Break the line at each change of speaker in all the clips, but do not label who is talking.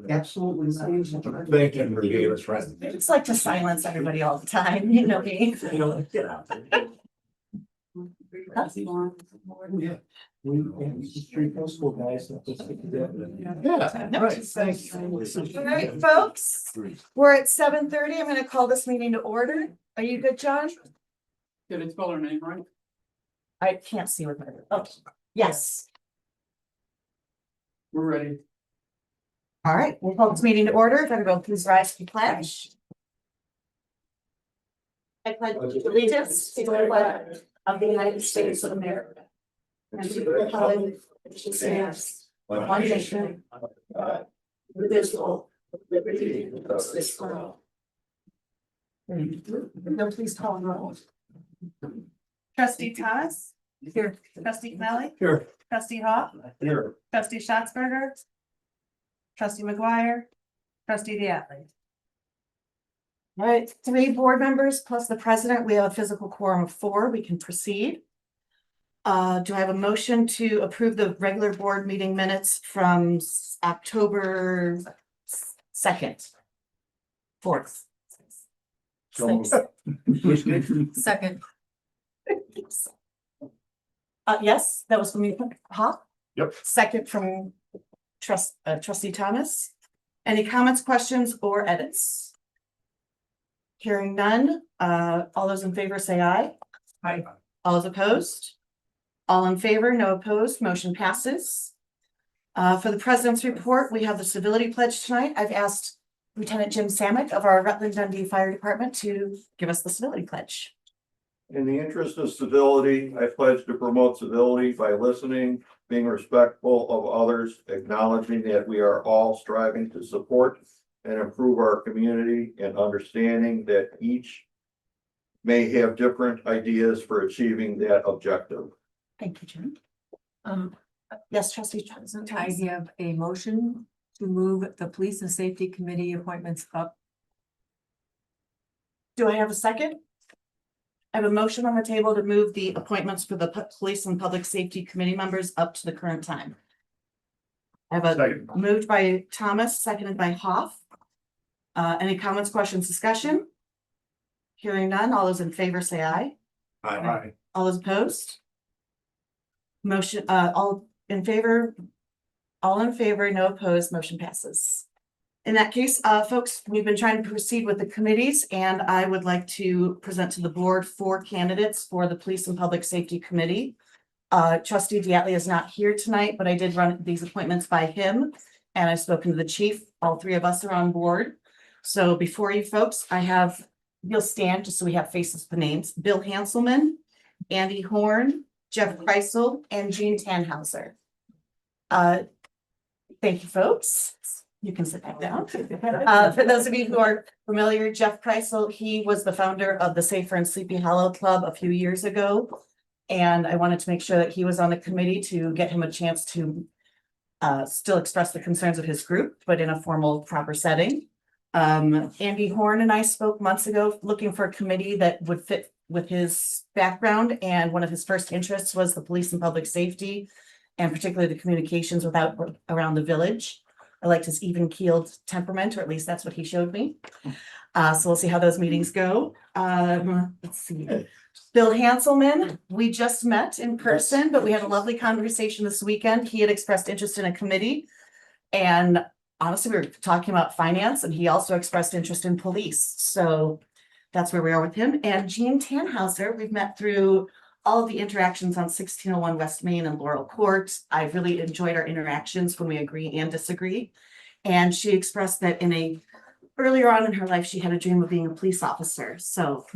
Absolutely.
Thank you for being us, friend.
I just like to silence everybody all the time, you know me.
Get out.
That's
Yeah. Three school guys.
Yeah,
No.
right, thanks.
All right, folks, we're at 7:30. I'm gonna call this meeting to order. Are you good, John?
Did it spell her name right?
I can't see with my, oh, yes.
We're ready.
All right, we'll call this meeting to order. If everyone please rise to pledge. I pledge allegiance to the flag of the United States of America and to the republic which stands one nation, indivisible, with liberty and justice for all. No, please call the roll.
Trustee Thomas,
Here.
trustee Connelly,
Here.
trustee Hawk,
Here.
trustee Schatzberger, trustee McGuire, trustee Diatley.
All right, 3 board members plus the president. We have a physical quorum of 4. We can proceed. Do I have a motion to approve the regular board meeting minutes from October 2nd? 4th.
So-
6th. Second. Yes, that was from you, huh?
Yep.
Second from trustee Thomas. Any comments, questions, or edits? Hearing none, all those in favor say aye.
Aye.
All those opposed? All in favor, no opposed, motion passes. For the president's report, we have the civility pledge tonight. I've asked Lieutenant Jim Samick of our Rutland Dundee Fire Department to give us the civility pledge.
In the interest of civility, I pledge to promote civility by listening, being respectful of others, acknowledging that we are all striving to support and improve our community, and understanding that each may have different ideas for achieving that objective.
Thank you, Jim. Yes, trustee Johnson.
I have a motion to move the police and safety committee appointments up.
Do I have a second? I have a motion on the table to move the appointments for the police and public safety committee members up to the current time. I have a
Second.
moved by Thomas, seconded by Hoff. Any comments, questions, discussion? Hearing none, all those in favor say aye.
Aye.
All those opposed? Motion, all in favor, no opposed, motion passes. In that case, folks, we've been trying to proceed with the committees, and I would like to present to the board 4 candidates for the Police and Public Safety Committee. Trustee Diatley is not here tonight, but I did run these appointments by him, and I've spoken to the chief. All 3 of us are on board. So before you folks, I have, you'll stand just so we have faces for names, Bill Hanselman, Andy Horn, Jeff Kreisel, and Jean Tannhauser. Thank you, folks. You can sit back down. For those of you who are familiar, Jeff Kreisel, he was the founder of the Safer and Sleepy Hollow Club a few years ago. And I wanted to make sure that he was on the committee to get him a chance to still express the concerns of his group, but in a formal, proper setting. Andy Horn and I spoke months ago looking for a committee that would fit with his background, and one of his first interests was the police and public safety, and particularly the communications around the village. I liked his even-keeled temperament, or at least that's what he showed me. So we'll see how those meetings go. Let's see. Bill Hanselman, we just met in person, but we had a lovely conversation this weekend. He had expressed interest in a committee, and honestly, we were talking about finance, and he also expressed interest in police. So that's where we are with him. And Jean Tannhauser, we've met through all of the interactions on 1601 West Main and Laurel Court. I've really enjoyed our interactions when we agree and disagree. And she expressed that earlier on in her life, she had a dream of being a police officer. So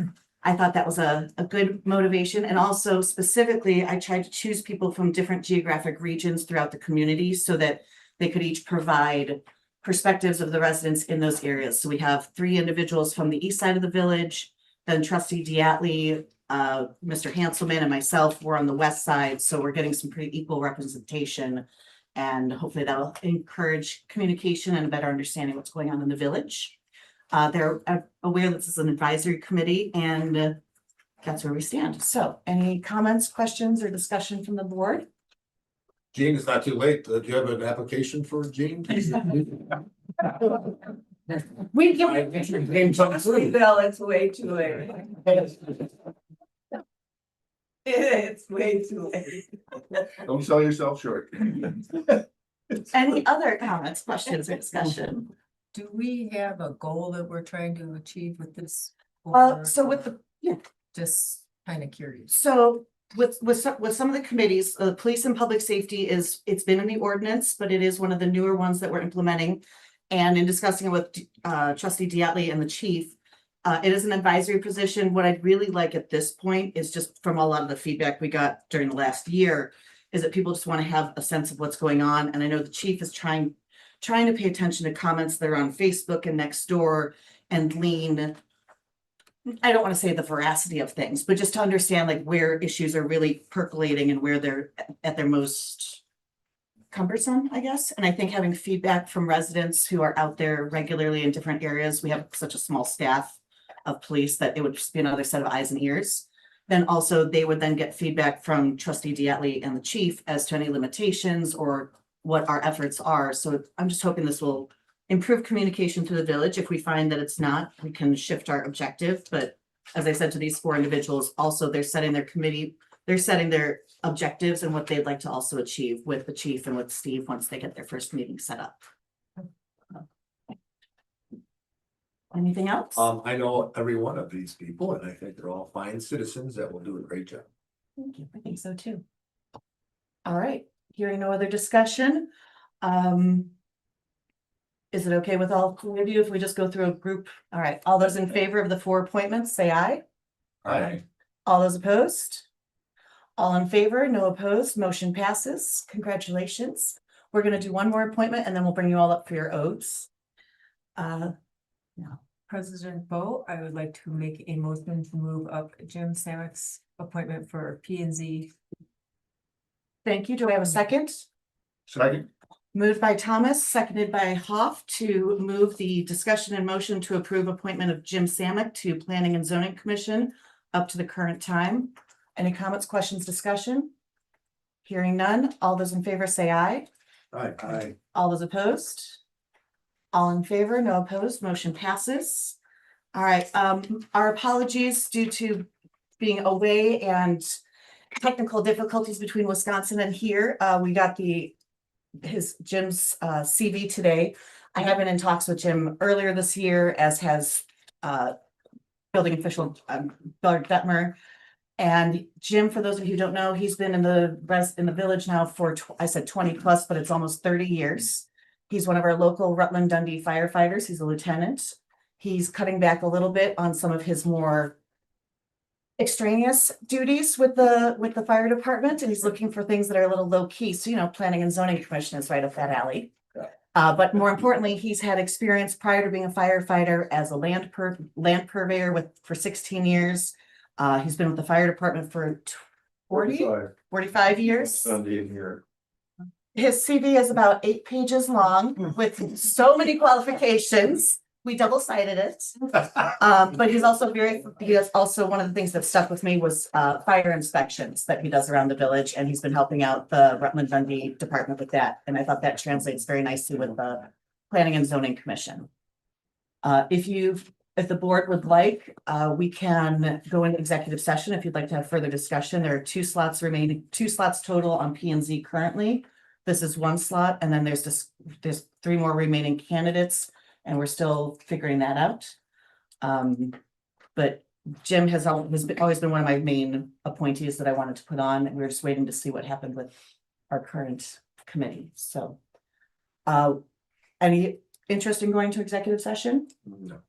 I thought that was a good motivation. And also specifically, I tried to choose people from different geographic regions throughout the community so that they could each provide perspectives of the residents in those areas. So we have 3 individuals from the east side of the village, then trustee Diatley, Mr. Hanselman, and myself were on the west side. So we're getting some pretty equal representation, and hopefully that'll encourage communication and a better understanding of what's going on in the village. They're aware that this is an advisory committee, and that's where we stand. So any comments, questions, or discussion from the board?
Gene, it's not too late. Do you have an application for Gene?
We give.
Bill, it's way too late. It's way too late.
Don't sell yourself short.
Any other comments, questions, or discussion?
Do we have a goal that we're trying to achieve with this?
So with the,
Just kind of curious.
so with some of the committees, police and public safety it's been in the ordinance, but it is one of the newer ones that we're implementing. And in discussing it with trustee Diatley and the chief, it is an advisory position. What I'd really like at this point is just from a lot of the feedback we got during the last year, is that people just want to have a sense of what's going on. And I know the chief is trying to pay attention to comments that are on Facebook and Nextdoor and lean. I don't want to say the veracity of things, but just to understand like where issues are really percolating and where they're at their most cumbersome, I guess. And I think having feedback from residents who are out there regularly in different areas, we have such a small staff of police that it would just be another set of eyes and ears. Then also they would then get feedback from trustee Diatley and the chief as to any limitations or what our efforts are. So I'm just hoping this will improve communication to the village. If we find that it's not, we can shift our objective. But as I said to these 4 individuals, also they're setting their objectives and what they'd like to also achieve with the chief and with Steve once they get their first meeting set up. Anything else?
I know every one of these people, and I think they're all fine citizens that will do a great job.
Thank you. I think so too. All right, hearing no other discussion. Is it okay with all 4 of you if we just go through a group? All right, all those in favor of the 4 appointments, say aye.
Aye.
All those opposed? All in favor, no opposed, motion passes. Congratulations. We're gonna do one more appointment and then we'll bring you all up for your oaths.
President Bo, I would like to make a motion to move up Jim Samick's appointment for P and Z.
Thank you. Do I have a second?
Second.
Moved by Thomas, seconded by Hoff to move the discussion and motion to approve appointment of Jim Samick to Planning and Zoning Commission up to the current time. Any comments, questions, discussion? Hearing none. All those in favor say aye.
Aye.
All those opposed? All in favor, no opposed, motion passes. All right, our apologies due to being away and technical difficulties between Wisconsin and here. We got Jim's CV today. I have been in talks with Jim earlier this year, as has building official Bart Detmer. And Jim, for those of you who don't know, he's been in the village now for I said 20 plus, but it's almost 30 years. He's one of our local Rutland Dundee firefighters. He's a lieutenant. He's cutting back a little bit on some of his more extraneous duties with the fire department, and he's looking for things that are a little low key. So, planning and zoning commission is right up that alley. But more importantly, he's had experience prior to being a firefighter as a land purveyor for 16 years. He's been with the fire department for 45 years.
Sunday in here.
His CV is about 8 pages long with so many qualifications. We double-sided it. But he is also one of the things that stuck with me was fire inspections that he does around the village, and he's been helping out the Rutland Dundee department with that. And I thought that translates very nicely with the Planning and Zoning Commission. If the board would like, we can go into executive session if you'd like to have further discussion. There are 2 slots remaining, 2 slots total on P and Z currently. This is 1 slot, and then there's 3 more remaining candidates, and we're still figuring that out. But Jim has always been one of my main appointees that I wanted to put on, and we're just waiting to see what happened with our current committee. So, any interest in going to executive session?
No.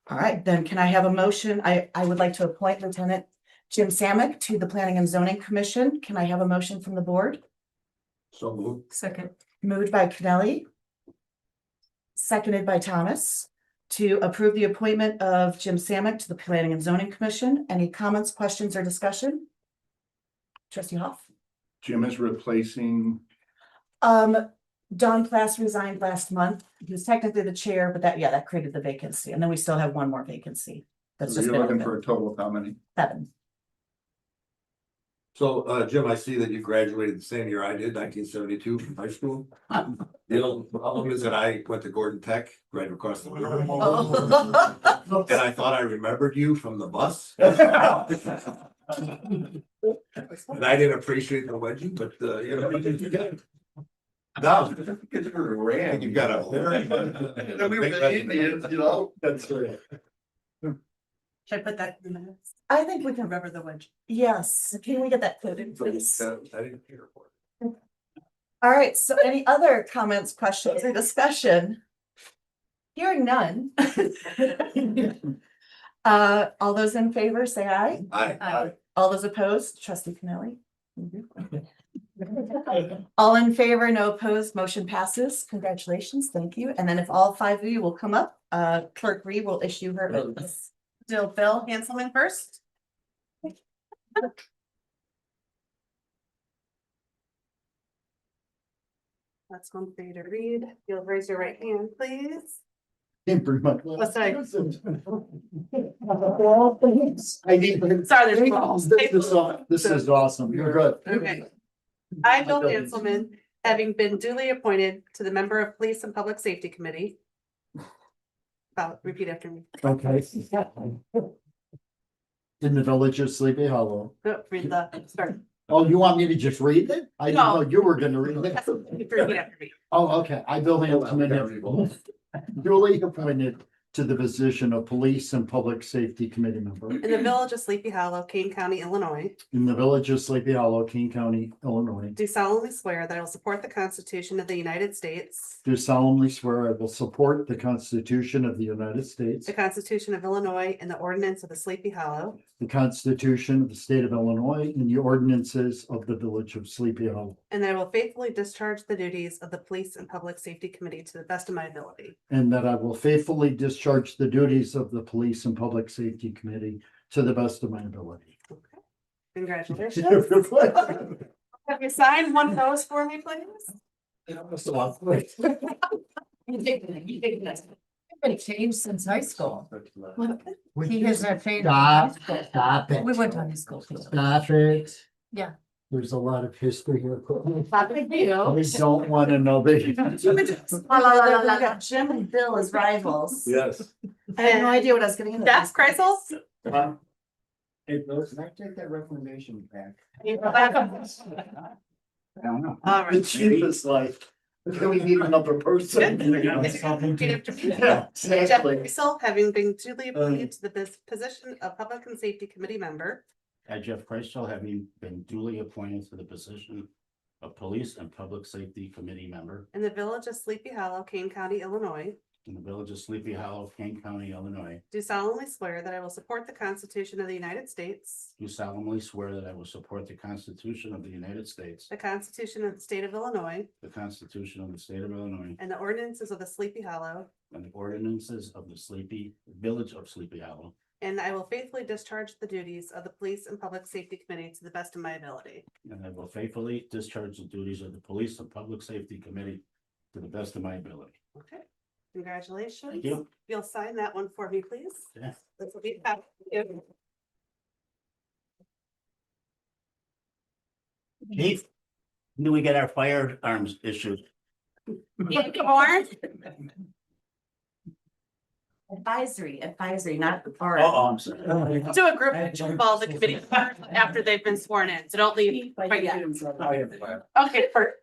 All right, then can I have a motion? I would like to appoint Lieutenant Jim Samick to the Planning and Zoning Commission. Can I have a motion from the board?
So moved.
Second.
Moved by Kennelly. Seconded by Thomas to approve the appointment of Jim Samick to the Planning and Zoning Commission. Any comments, questions, or discussion? Trustee Hoff?
Jim is replacing.
Don Class resigned last month. He was technically the chair, but that created the vacancy. And then we still have 1 more vacancy. That's
So
just
you're
been
looking
open.
for a total of how many?
7.
So, Jim, I see that you graduated the same year I did, 1972 from high school. The only problem is that I went to Gordon Tech, right across the river. And I thought I remembered you from the bus. And I didn't appreciate the wedgie, but, you know. No, because you were ran, you got a.
We were the Indians, you know?
That's right.
Should I put that in the minutes?
I think we can,
Remember the wedge.
yes, can we get that quoted, please?
I didn't hear for it.
All right, so any other comments, questions, or discussion? Hearing none. All those in favor, say aye.
I,
All those opposed, trustee Cannelli? All in favor, no opposed, motion passes. Congratulations, thank you. And then if all five of you will come up, Clerk Reed will issue her oaths.
Do Bill Hanselman first. That's one for you to read. You'll raise your right hand, please. What's that?
I need.
Sorry, there's balls.
This is awesome. You're good.
Okay. I, Bill Hanselman, having been duly appointed to the member of Police and Public Safety Committee. Repeat after me.
Okay. In the village of Sleepy Hollow.
Oh, read the start.
Oh, you want me to just read it? I didn't know you were gonna read it.
Repeat after me.
Oh, okay. I, Bill Hanselman, have duly appointed to the position of Police and Public Safety Committee member
In the village of Sleepy Hollow, Kane County, Illinois,
in the village of Sleepy Hollow, King County, Illinois.
do solemnly swear that I will support the Constitution of the United States,
Do solemnly swear I will support the Constitution of the United States,
the Constitution of Illinois, and the ordinance of the Sleepy Hollow,
the Constitution of the State of Illinois, and the ordinances of the village of Sleepy Hollow.
and that I will faithfully discharge the duties of the Police and Public Safety Committee to the best of my ability.
And that I will faithfully discharge the duties of the Police and Public Safety Committee to the best of my ability.
Congratulations. Have you signed one of those for me, please?
Everybody changed since high school. He
Stop,
has not changed. since high school.
stop it.
We went to high school together.
Stop it.
Yeah.
There's a lot of history here.
Not big deal.
We don't want to know that.
Jim and Bill as rivals.
yes.
I had no idea what I was getting into.
That's Kreisel?
Hey, Bill, can I take that recommendation back?
All
I don't know. The
right.
chief is like, do we need another person?
Repeat after me.
Yeah,
Jeff
exactly.
Kreisel, having been duly appointed to the position of Public and Safety Committee member
I, Jeff Kreisel, having been duly appointed to the position of Police and Public Safety Committee member
in the village of Sleepy Hollow, Kane County, Illinois,
in the village of Sleepy Hollow, Kane County, Illinois,
do solemnly swear that I will support the Constitution of the United States,
do solemnly swear that I will support the Constitution of the United States,
the Constitution of the State of Illinois,
the Constitution of the State of Illinois,
and the ordinances of the Sleepy Hollow,
and the ordinances of the Village of Sleepy Hollow,
and I will faithfully discharge the duties of the Police and Public Safety Committee to the best of my ability.
and I will faithfully discharge the duties of the Police and Public Safety Committee to the best of my ability.
Okay, congratulations.
Thank you.
You'll sign that one for me, please.
Yeah.
This will be back to you.
Chief, do we get our firearms issued?
Ian Horn,
Advisory, not.
Oh, I'm sorry.
do a group picture of all the committee members after they've been sworn in, so don't leave.
Right, yeah.
Okay, perfect.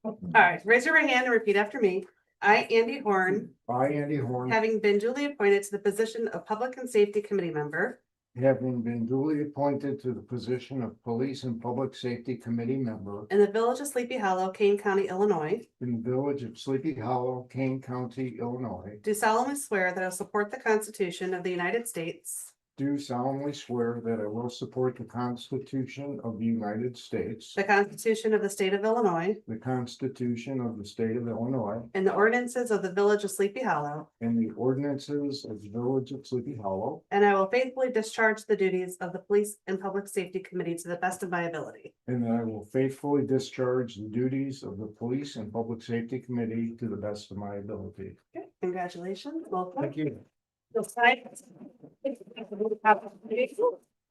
All right, raise your right hand and repeat after me. I, Andy Horn,
I, Andy Horn,
having been duly appointed to the position of Public and Safety Committee member
having been duly appointed to the position of Police and Public Safety Committee member
in the village of Sleepy Hollow, Kane County, Illinois,
in the village of Sleepy Hollow, Kane County, Illinois,
do solemnly swear that I will support the Constitution of the United States,
do solemnly swear that I will support the Constitution of the United States,
the Constitution of the State of Illinois,
the Constitution of the State of Illinois,
and the ordinances of the village of Sleepy Hollow,
and the ordinances of the village of Sleepy Hollow,
and I will faithfully discharge the duties of the Police and Public Safety Committee to the best of my ability.
and that I will faithfully discharge the duties of the Police and Public Safety Committee to the best of my ability.
Okay, congratulations, welcome.
Thank you.
You'll sign.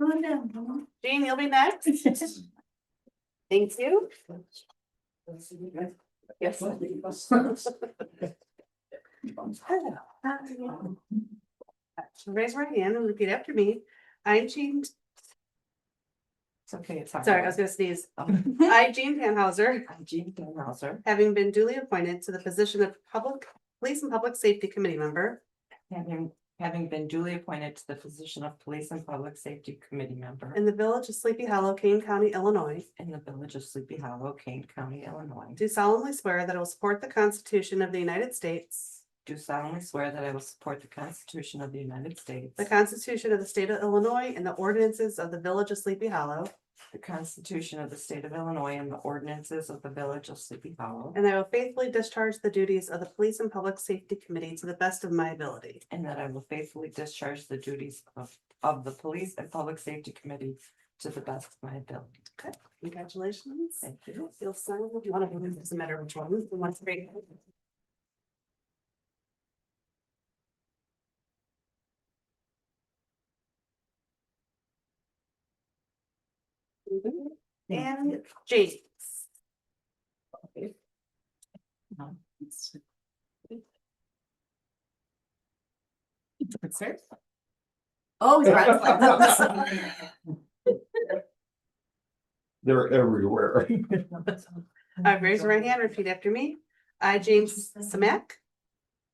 Jane, you'll be next. Thank you. Yes. Raise your hand and repeat after me. I'm Jean,
It's okay, it's.
sorry, I was gonna sneeze. I, Jean Tannhauser,
I'm Jean Hauser.
having been duly appointed to the position of Police and Public Safety Committee member
Having been duly appointed to the position of Police and Public Safety Committee member
in the Village of Sleepy Hollow, Kane County, Illinois,
in the Village of Sleepy Hollow, Kane County, Illinois.
do solemnly swear that I will support the Constitution of the United States,
Do solemnly swear that I will support the Constitution of the United States,
the Constitution of the State of Illinois, and the ordinances of the Village of Sleepy Hollow,
the Constitution of the State of Illinois, and the ordinances of the Village of Sleepy Hollow,
and I will faithfully discharge the duties of the Police and Public Safety Committee to the best of my ability.
and that I will faithfully discharge the duties of the Police and Public Safety Committee to the best of my ability.
Okay, congratulations.
Thank you.
You'll sign one of them, it doesn't matter which one, the one's great. And James.
Oh, he's right.
They're everywhere.
Raise your right hand, repeat after me. I, James Samak.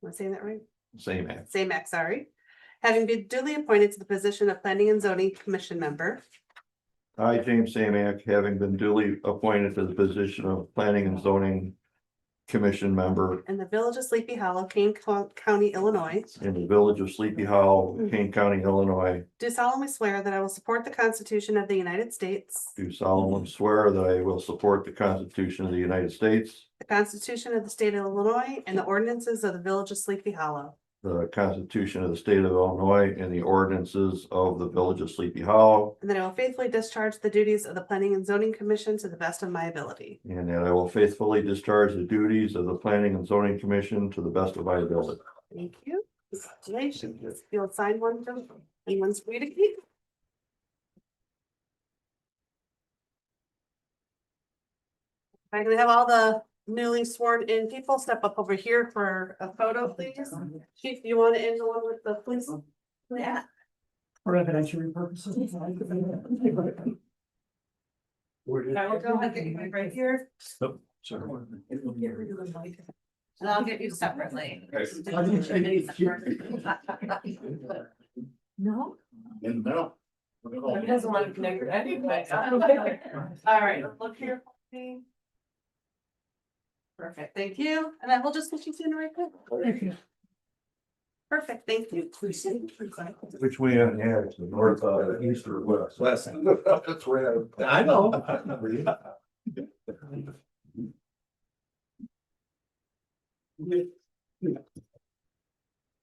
Am I saying that right?
Same man.
Samak, sorry. Having been duly appointed to the position of Planning and Zoning Commission member
I, James Samiak, having been duly appointed to the position of Planning and Zoning Commission member
in the Village of Sleepy Hollow, Kane County, Illinois,
in the Village of Sleepy Hollow, Kane County, Illinois,
do solemnly swear that I will support the Constitution of the United States,
do solemnly swear that I will support the Constitution of the United States,
the Constitution of the State of Illinois, and the ordinances of the Village of Sleepy Hollow,
the Constitution of the State of Illinois, and the ordinances of the Village of Sleepy Hollow,
and that I will faithfully discharge the duties of the Planning and Zoning Commission to the best of my ability.
and that I will faithfully discharge the duties of the Planning and Zoning Commission to the best of my ability.
Thank you. Congratulations. You'll sign one for anyone's free to keep. I'm gonna have all the newly sworn in people step up over here for a photo, please. Chief, you want to end the one with the police? Yeah.
For evidentiary purposes.
I will go ahead and get you right here, and I'll get you separately.
No.
In the middle.
He doesn't want to connect with anybody.
All right, look here. Perfect, thank you. And then we'll just put you in right quick. Perfect, thank you.
Which way on the edge, the north, east or west?
West.
That's where
I know.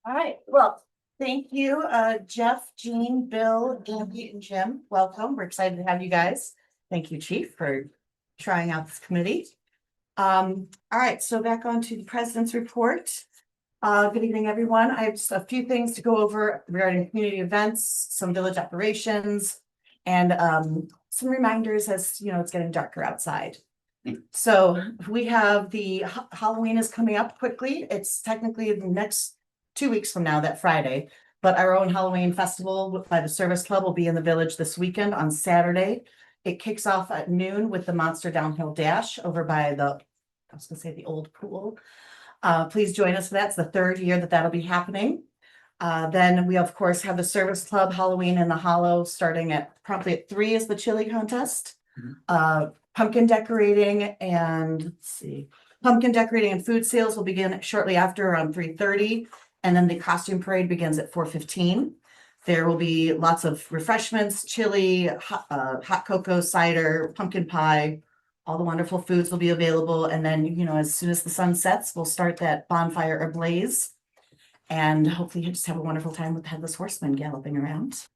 All right, well, thank you, Jeff, Jean, Bill, Andy, and Jim. Welcome. We're excited to have you guys. Thank you, Chief, for trying out this committee. All right, so back on to the president's report. Good evening, everyone. I have just a few things to go over regarding community events, some village operations, and some reminders as you know it's getting darker outside. So we have the Halloween is coming up quickly. It's technically the next 2 weeks from now, that Friday, but our own Halloween festival by the Service Club will be in the village this weekend on Saturday. It kicks off at noon with the Monster Downhill Dash over by the, I was gonna say the old pool. Please join us for that. It's the third year that that'll be happening. Then we of course have the Service Club Halloween in the Hollow starting at promptly at 3 is the chili contest. Pumpkin decorating and let's see, pumpkin decorating and food sales will begin shortly after around 3:30. And then the costume parade begins at 4:15. There will be lots of refreshments, chili, hot cocoa, cider, pumpkin pie. All the wonderful foods will be available. And then, you know, as soon as the sun sets, we'll start that bonfire ablaze. And hopefully you just have a wonderful time with the Headless Horseman galloping around.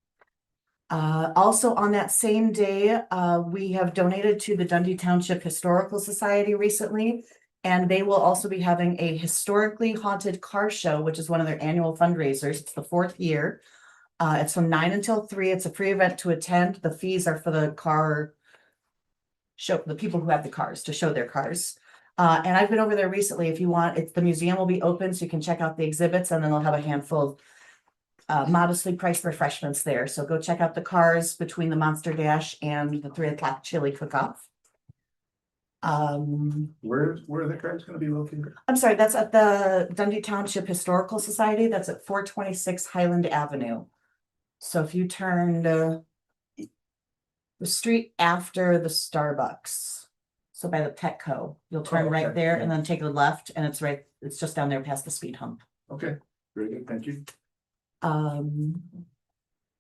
Also on that same day, we have donated to the Dundee Township Historical Society recently. And they will also be having a historically haunted car show, which is one of their annual fundraisers. It's the 4th year. It's from 9 until 3. It's a free event to attend. The fees are for the car show, the people who have the cars to show their cars. And I've been over there recently. If you want, it's the museum will be open, so you can check out the exhibits, and then they'll have a handful of modestly priced refreshments there. So go check out the cars between the Monster Dash and the 3 o'clock chili cook-off.
Where are the cars gonna be located?
I'm sorry, that's at the Dundee Township Historical Society. That's at 426 Highland Avenue. So if you turned the street after the Starbucks, so by the Petco, you'll turn right
okay.
there and then take a left, and it's just down there past the speed hump.
Okay, very good, thank you.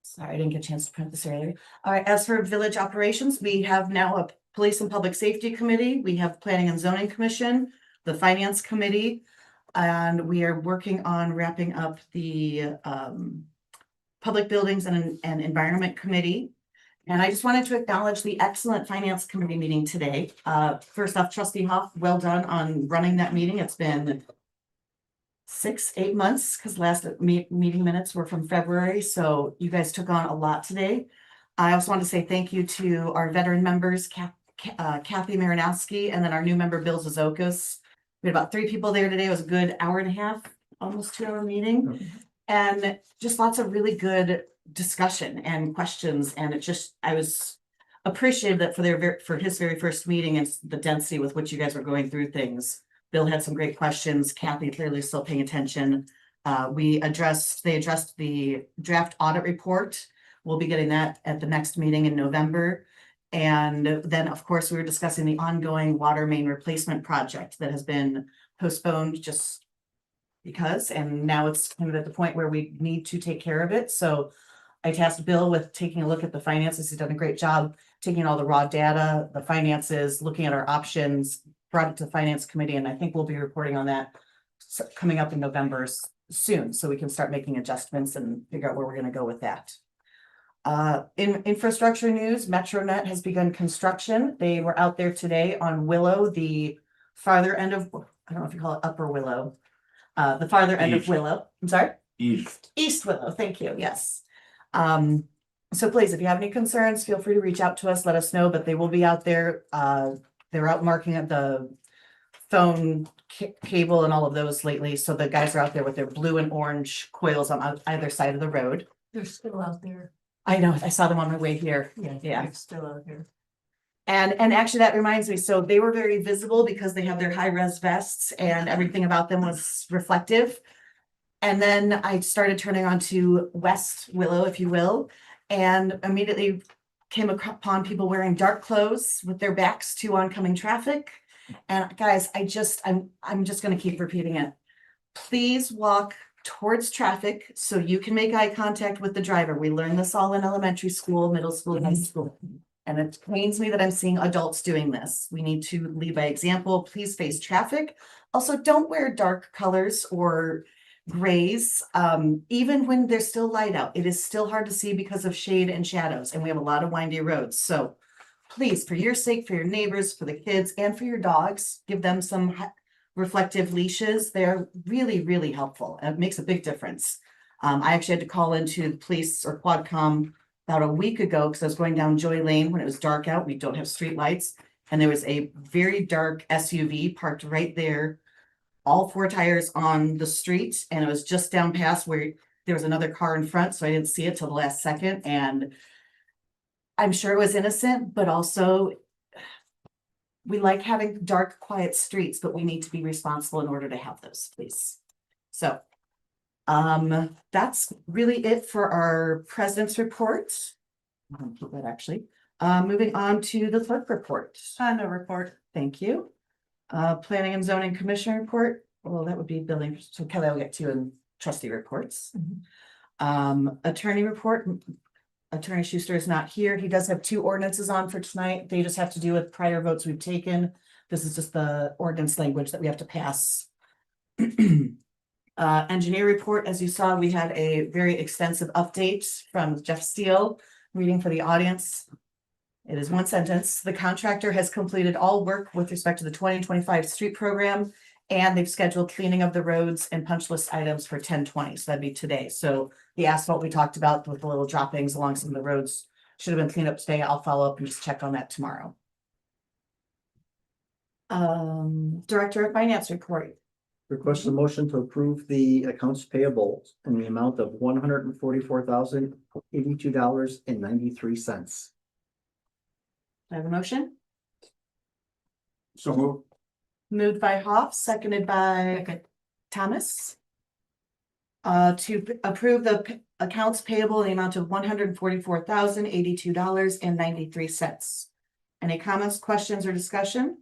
Sorry, I didn't get a chance to print this earlier. All right, as for village operations, we have now a Police and Public Safety Committee, we have Planning and Zoning Commission, the Finance Committee, and we are working on wrapping up the Public Buildings and Environment Committee. And I just wanted to acknowledge the excellent Finance Committee meeting today. First off, Trustee Hoff, well done on running that meeting. It's been 6-8 months, because last meeting minutes were from February, so you guys took on a lot today. I also want to say thank you to our veteran members, Kathy Marinowski, and then our new member, Bill Zazokis. We had about 3 people there today. It was a good hour and a half, almost 2-hour meeting. And just lots of really good discussion and questions. And I was appreciative that for his very first meeting and the density with which you guys were going through things. Bill had some great questions. Kathy clearly still paying attention. They addressed the draft audit report. We'll be getting that at the next meeting in November. And then, of course, we were discussing the ongoing water main replacement project that has been postponed just because, and now it's kind of at the point where we need to take care of it. So I tasked Bill with taking a look at the finances. He's done a great job taking all the raw data, the finances, looking at our options, brought it to the Finance Committee, and I think we'll be reporting on that coming up in November soon, so we can start making adjustments and figure out where we're gonna go with that. In infrastructure news, MetroNet has begun construction. They were out there today on Willow, the farther end of, I don't know if you call it Upper Willow, the farther end of
East.
Willow. I'm sorry?
East.
Willow, thank you, yes. So please, if you have any concerns, feel free to reach out to us, let us know, but they will be out there. They're out marking at the phone cable and all of those lately. So the guys are out there with their blue and orange coils on either side of the road.
They're still out there.
I know, I saw them on my way here.
Yeah, they're still out there.
And actually that reminds me, so they were very visible because they have their high res vests and everything about them was reflective. And then I started turning on to West Willow, if you will, and immediately came upon people wearing dark clothes with their backs to oncoming traffic. And guys, I'm just gonna keep repeating it. Please walk towards traffic so you can make eye contact with the driver. We learned this all in elementary school, middle school, and high school. And it pains me that I'm seeing adults doing this. We need to lead by example. Please face traffic. Also, don't wear dark colors or grays, even when there's still light out. It is still hard to see because of shade and shadows, and we have a lot of windy roads. So please, for your sake, for your neighbors, for the kids, and for your dogs, give them some reflective leashes. They're really, really helpful. It makes a big difference. I actually had to call into the police or Quadcom about a week ago because I was going down Joy Lane when it was dark out. We don't have street lights, and there was a very dark SUV parked right there, all 4 tires on the street, and it was just down past where there was another car in front, so I didn't see it till the last second. And I'm sure it was innocent, but also we like having dark, quiet streets, but we need to be responsible in order to have those, please. So that's really it for our president's report. I'm gonna keep that actually. Moving on to the clerk report.
No report.
Thank you. Planning and Zoning Commission report. Well, that would be building. So Kelly, I'll get to in trustee reports. Attorney report. Attorney Schuster is not here. He does have 2 ordinances on for tonight. They just have to do with prior votes we've taken. This is just the ordinance language that we have to pass. Engineer report, as you saw, we had a very extensive update from Jeff Steele, reading for the audience. It is 1 sentence. The contractor has completed all work with respect to the 2025 street program And they've scheduled cleaning of the roads and punch list items for 10/20, so that'd be today. So the asphalt we talked about with the little droppings along some of the roads should have been cleaned up today. I'll follow up and just check on that tomorrow. Director of Finance report.
Request a motion to approve the accounts payable in the amount of $144,082.93.
I have a motion
So move.
moved by Hoff, seconded by Thomas. To approve the accounts payable in the amount of $144,082.93. Any comments, questions, or discussion?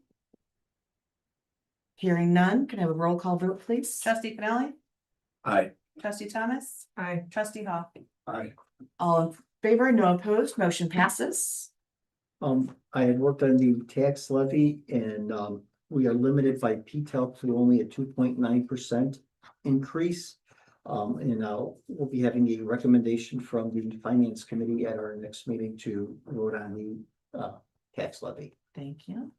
Hearing none, can I have a roll call vote, please?
Trustee Connelly,
Aye.
trustee Thomas,
Aye.
trustee Hoff.
Aye.
All in favor, no opposed, motion passes.
I had worked on the tax levy and, we are limited by PTEL to only a 2.9% increase. We'll be having a recommendation from the finance committee at our next meeting to vote on the, tax levy.
Thank you.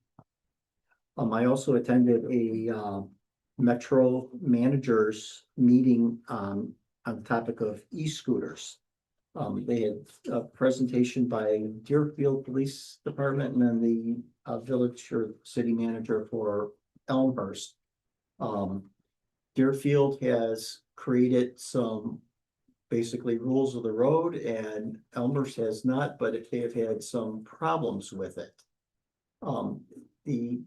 I also attended a Metro managers meeting on the topic of e-scooters. They had a presentation by Deerfield Police Department and then the village or city manager for Elmhurst. Deerfield has created some basically rules of the road and Elmhurst has not, but they have had some problems with it. The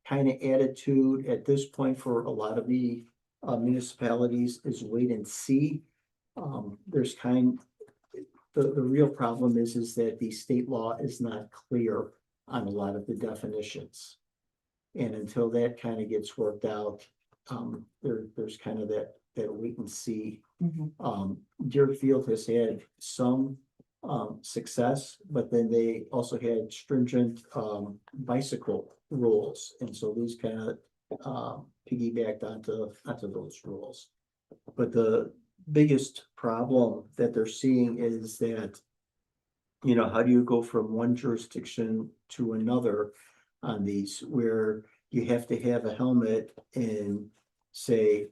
kind of attitude at this point for a lot of the municipalities is wait and see. There's the real problem is that the state law is not clear on a lot of the definitions. And until that kind of gets worked out, there's kind of that wait and see. Deerfield has had some success, but then they also had stringent bicycle rules. And so these kind of piggybacked onto those rules. But the biggest problem that they're seeing is that, how do you go from one jurisdiction to another on these where you have to have a helmet in, say,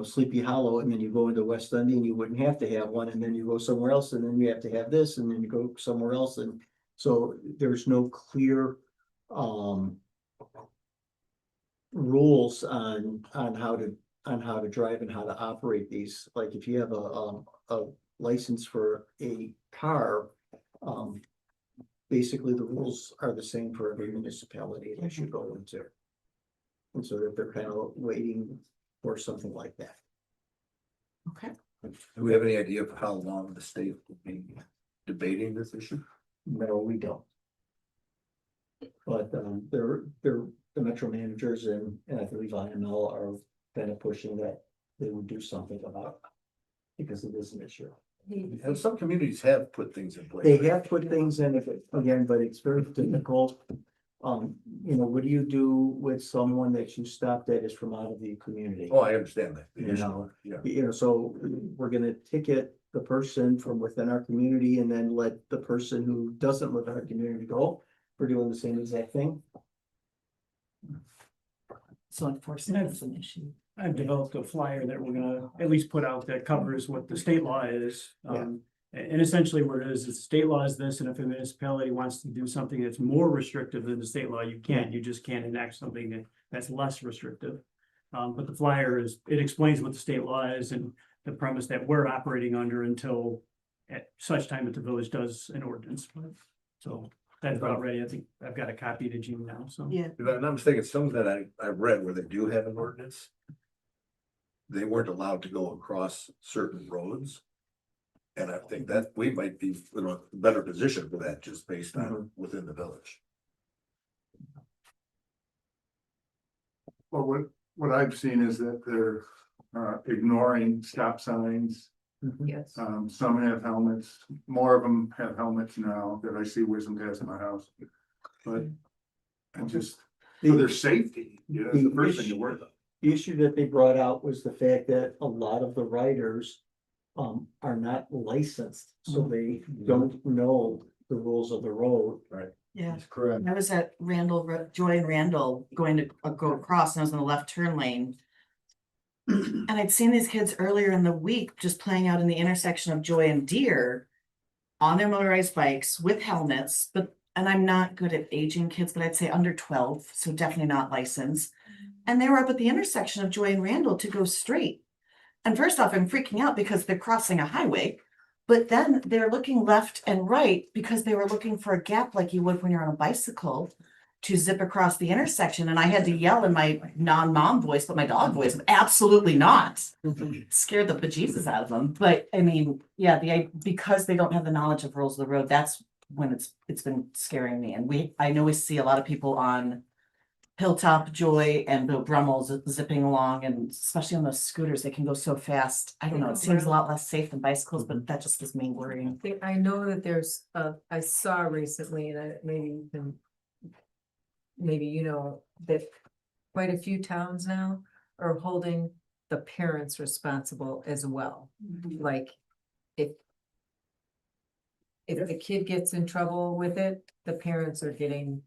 Sleepy Hollow, and then you go into West Dundee and you wouldn't have to have one, and then you go somewhere else and then you have to have this, and then you go somewhere else, and so there's no clear rules on how to drive and how to operate these. Like if you have a license for a car, basically the rules are the same for every municipality that you go into. And so that they're kind of waiting for something like that.
Okay.
Do we have any idea of how long the state will be debating this issue?
No, we don't. But they're the Metro managers and I believe IML are kind of pushing that they would do something about it because it is an issue.
And some communities have put things in place.
They have put things in again, but it's very difficult. What do you do with someone that you stop that is from out of the community?
Oh, I understand that. The
You
issue.
know,
Yeah.
So we're gonna ticket the person from within our community and then let the person who doesn't live in our community go for doing the same exact thing.
So enforcement is an issue.
I've developed a flyer that we're gonna at least put out that covers what the state law is. And essentially what it is the state law is this, and if a municipality wants to do something that's more restrictive than the state law, you just can't enact something that's less restrictive. But the flyer it explains what the state law is and the premise that we're operating under until at such time that the village does an ordinance. So that's about ready. I think I've got a copy to Gene now, so.
Yeah.
If I'm not mistaken, some that I read where they do have an ordinance. They weren't allowed to go across certain roads. And I think that we might be in a better position for that just based on within the village.
Well, what I've seen is that they're ignoring stop signs.
Yes.
Some have helmets, more of them have helmets now that I see whizzing past my house. But and just for their safety, that's the first thing you worry about.
The issue that they brought out was the fact that a lot of the riders are not licensed, so they don't know the rules of the road.
Right.
Yeah.
That's correct.
I was at Joy and Randall going to go across and I was in the left turn lane. And I'd seen these kids earlier in the week just playing out in the intersection of Joy and Deer on their motorized bikes with helmets, and I'm not good at aging kids, but I'd say under 12, so definitely not licensed. And they were up at the intersection of Joy and Randall to go straight. And first off, I'm freaking out because they're crossing a highway, but then they're looking left and right because they were looking for a gap like you would when you're on a bicycle to zip across the intersection. And I had to yell in my non-mom voice, but my dog voice, absolutely not. Scared the bejesus out of them. But I mean, yeah, because they don't have the knowledge of rules of the road, that's when it's been scaring me. And I know we see a lot of people on Hilltop, Joy, and Bill Brummels zipping along, and especially on those scooters, they can go so fast. I don't know, it seems a lot less safe than bicycles, but that just is me worrying.
I know that there's, I saw recently, and maybe you can. Maybe you know that quite a few towns now are holding the parents responsible as well. Like if the kid gets in trouble with it, the parents are getting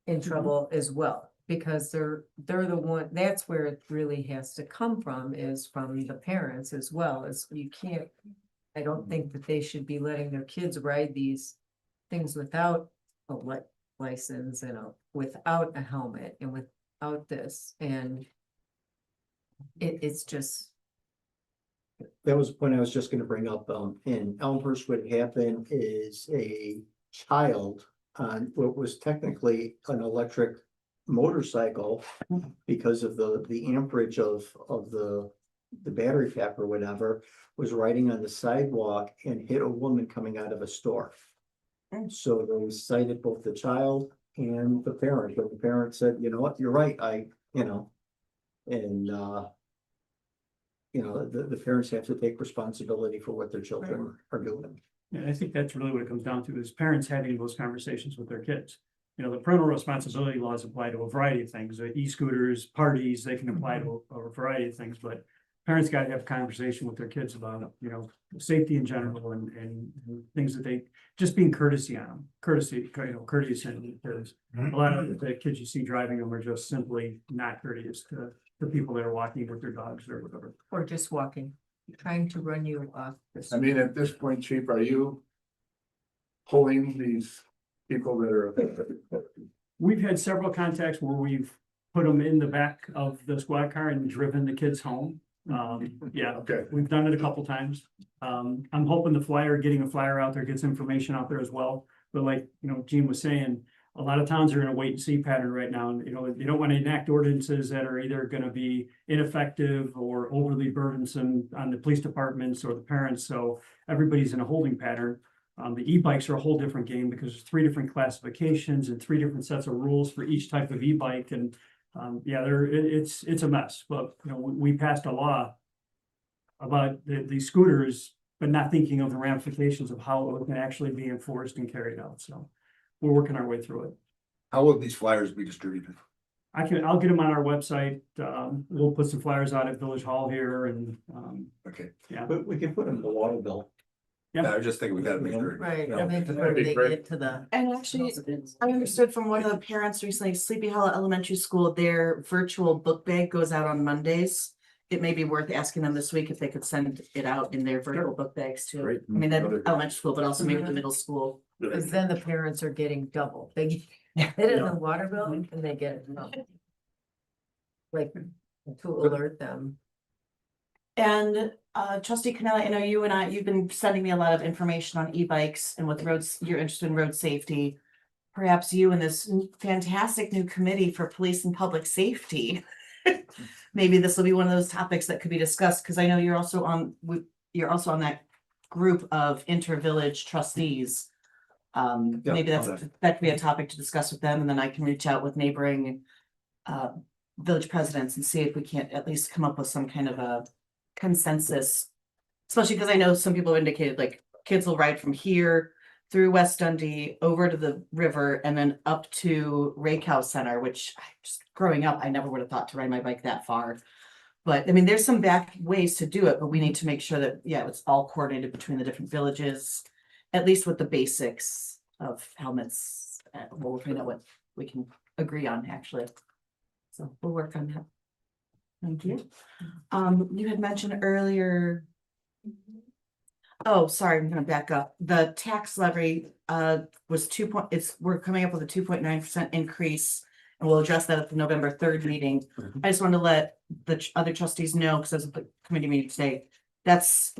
in trouble as well. Because they're the one, that's where it really has to come from, is from the parents as well. As you can't, I don't think that they should be letting their kids ride these things without a license and without a helmet and without this, and it's just.
That was the point I was just gonna bring up, in Elmhurst, what happened is a child on what was technically an electric motorcycle, because of the amperage of the battery pack or whatever, was riding on the sidewalk and hit a woman coming out of a store. So they cited both the child and the parent, but the parent said, you know what, you're right, the parents have to take responsibility for what their children are doing.
And I think that's really what it comes down to, is parents having those conversations with their kids. You know, the parental responsibility laws apply to a variety of things, e-scooters, parties, they can apply to a variety of things, but parents got to have a conversation with their kids about, safety in general and things that they, just being courtesy on them, courteous in because a lot of the kids you see driving them are just simply not courteous to the people that are walking with their dogs or whatever.
Or just walking, trying to run you off.
I mean, at this point, Chief, are you pulling these people that are?
We've had several contacts where we've put them in the back of the squad car and driven the kids home. Yeah,
Okay.
we've done it a couple times. I'm hoping getting a flyer out there gets information out there as well. But like, Gene was saying, a lot of towns are in a wait and see pattern right now. And, you don't want to enact ordinances that are either going to be ineffective or overly burdensome on the police departments or the parents. So everybody's in a holding pattern. The e-bikes are a whole different game because there's 3 different classifications and 3 different sets of rules for each type of e-bike. And it's a mess, but we passed a law about the scooters, but not thinking of the ramifications of how it can actually be enforced and carried out. So we're working our way through it.
How will these flyers be distributed?
I'll get them on our website. We'll put some flyers out at Village Hall here and,
Okay,
yeah.
But we can put them in the water bill.
I was just thinking we gotta make sure.
Right,
Yeah.
and then before they get to the.
And actually, I understood from one of the parents recently, Sleepy Hollow Elementary School, their virtual book bag goes out on Mondays. It may be worth asking them this week if they could send it out in their virtual book bags too.
Great.
I mean, that elementary school, but also maybe the middle school.
Because then the parents are getting double, they get it in the water bill and they get it. Like, to alert them.
And trustee Canella, I know you've been sending me a lot of information on e-bikes and with roads, you're interested in road safety. Perhaps you and this fantastic new committee for police and public safety. Maybe this will be one of those topics that could be discussed, because I know you're also on that group of inter-village trustees. Maybe that could be a topic to discuss with them, and then I can reach out with neighboring village presidents and see if we can't at least come up with some kind of a consensus. Especially because I know some people indicated like kids will ride from here through West Dundee over to the river and then up to Raycow Center, which just growing up, I never would have thought to ride my bike that far. But I mean, there's some back ways to do it, but we need to make sure that, it's all coordinated between the different villages, at least with the basics of helmets, we'll find out what we can agree on, actually. So we'll work on that. Thank you. You had mentioned earlier. Oh, sorry, I'm gonna back up. The tax levy was we're coming up with a 2.9% increase. And we'll address that at the November 3rd meeting. I just wanted to let the other trustees know, because there's a committee meeting today, that's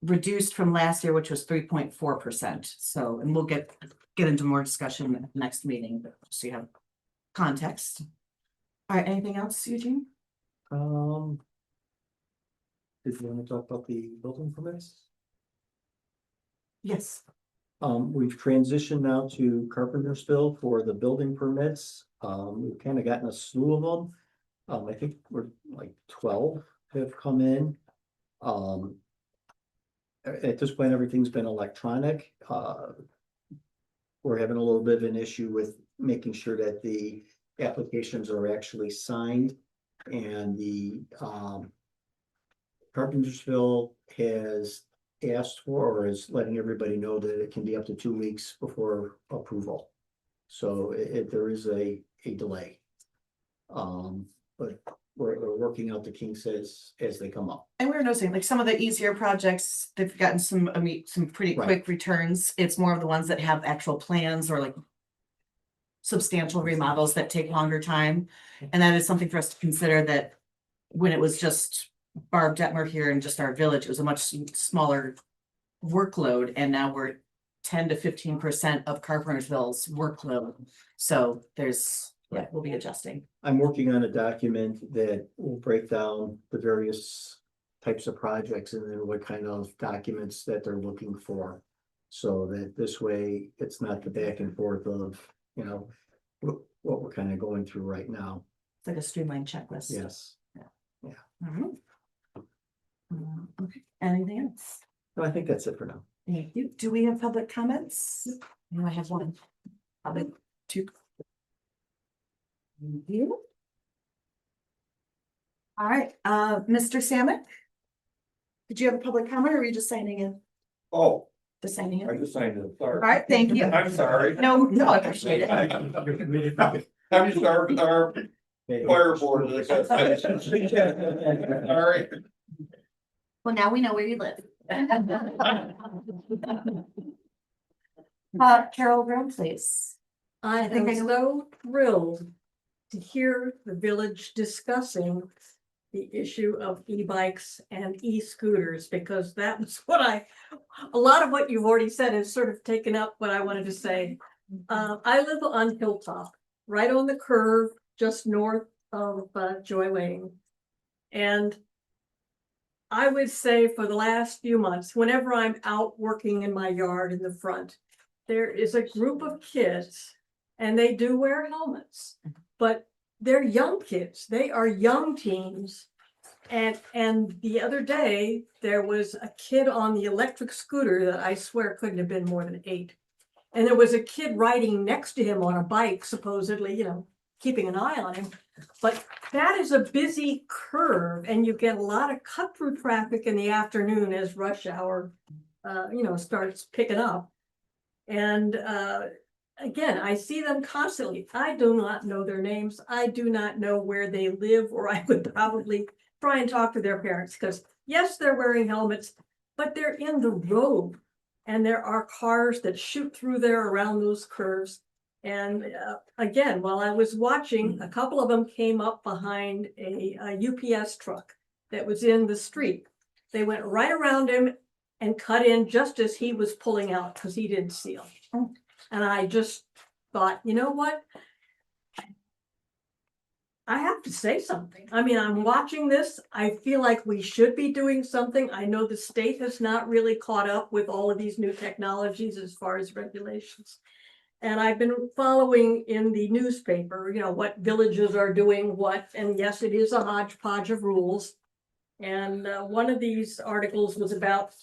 reduced from last year, which was 3.4%. So, and we'll get into more discussion at the next meeting, but so you have context. All right, anything else, Eugene?
Did you want to talk about the building permits?
Yes.
We've transitioned now to Carpentersville for the building permits. We've kind of gotten a slew of them. I think we're like 12 have come in. At this point, everything's been electronic. We're having a little bit of an issue with making sure that the applications are actually signed, and the Carpentersville has asked for, or is letting everybody know that it can be up to 2 weeks before approval. So there is a delay. But we're working out the kinks as they come up.
And we were noticing, like, some of the easier projects, they've gotten some pretty
Right.
quick returns. It's more of the ones that have actual plans or like substantial remodels that take longer time. And that is something for us to consider, that when it was just Barb Detmer here in just our village, it was a much smaller workload, and now we're 10 to 15% of Carpentersville's workload. So we'll be adjusting.
I'm working on a document that will break down the various types of projects and then what kind of documents that they're looking for. So that this way, it's not the back and forth of, what we're kind of going through right now.
It's like a streamlined checklist.
Yes.
All right. Okay, anything else?
No, I think that's it for now.
Thank you. Do we have public comments? No, I have one. Public, two. Thank you. All right, Mr. Samick? Did you have a public comment, or were you just signing in?
Oh,
Just signing in?
I just signed it,
All
sorry.
right, thank you.
I'm sorry.
No, I appreciate it.
I'm just our fire board. Sorry.
Well, now we know where you live. Carol Brown, please.
I
think I
am so thrilled to hear the village discussing the issue of e-bikes and e-scooters, because that was a lot of what you've already said is sort of taken up what I wanted to say. I live on Hilltop, right on the curve, just north of Joy Lane. And I would say for the last few months, whenever I'm out working in my yard in the front, there is a group of kids, and they do wear helmets, but they're young kids. They are young teens. And the other day, there was a kid on the electric scooter that I swear couldn't have been more than 8. And there was a kid riding next to him on a bike, supposedly, keeping an eye on him. But that is a busy curve, and you get a lot of cut through traffic in the afternoon as rush hour, starts picking up. And again, I see them constantly. I do not know their names. I do not know where they live, or I would probably try and talk to their parents, because yes, they're wearing helmets, but they're in the road, and there are cars that shoot through there around those curves. And again, while I was watching, a couple of them came up behind a UPS truck that was in the street. They went right around him and cut in just as he was pulling out, because he didn't see them. And I just thought, you know what? I have to say something. I mean, I'm watching this. I feel like we should be doing something. I know the state has not really caught up with all of these new technologies as far as regulations. And I've been following in the newspaper, what villages are doing what. And yes, it is a hodgepodge of rules. And one of these articles was about,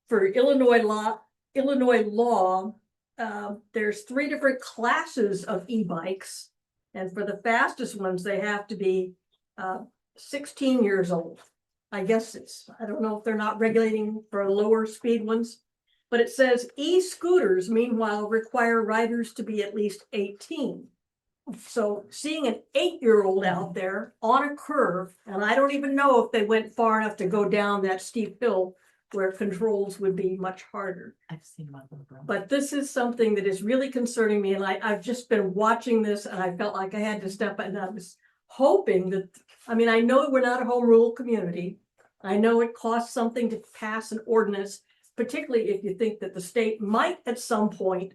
for Illinois law, there's 3 different classes of e-bikes. And for the fastest ones, they have to be 16 years old. I guess I don't know if they're not regulating for lower speed ones. But it says e-scooters meanwhile require riders to be at least 18. So seeing an 8-year-old out there on a curve, and I don't even know if they went far enough to go down that steep hill where controls would be much harder.
I've seen one of them.
But this is something that is really concerning me, and I've just been watching this, and I felt like I had to step in, and I was hoping that, I mean, I know we're not a home rule community. I know it costs something to pass an ordinance, particularly if you think that the state might at some point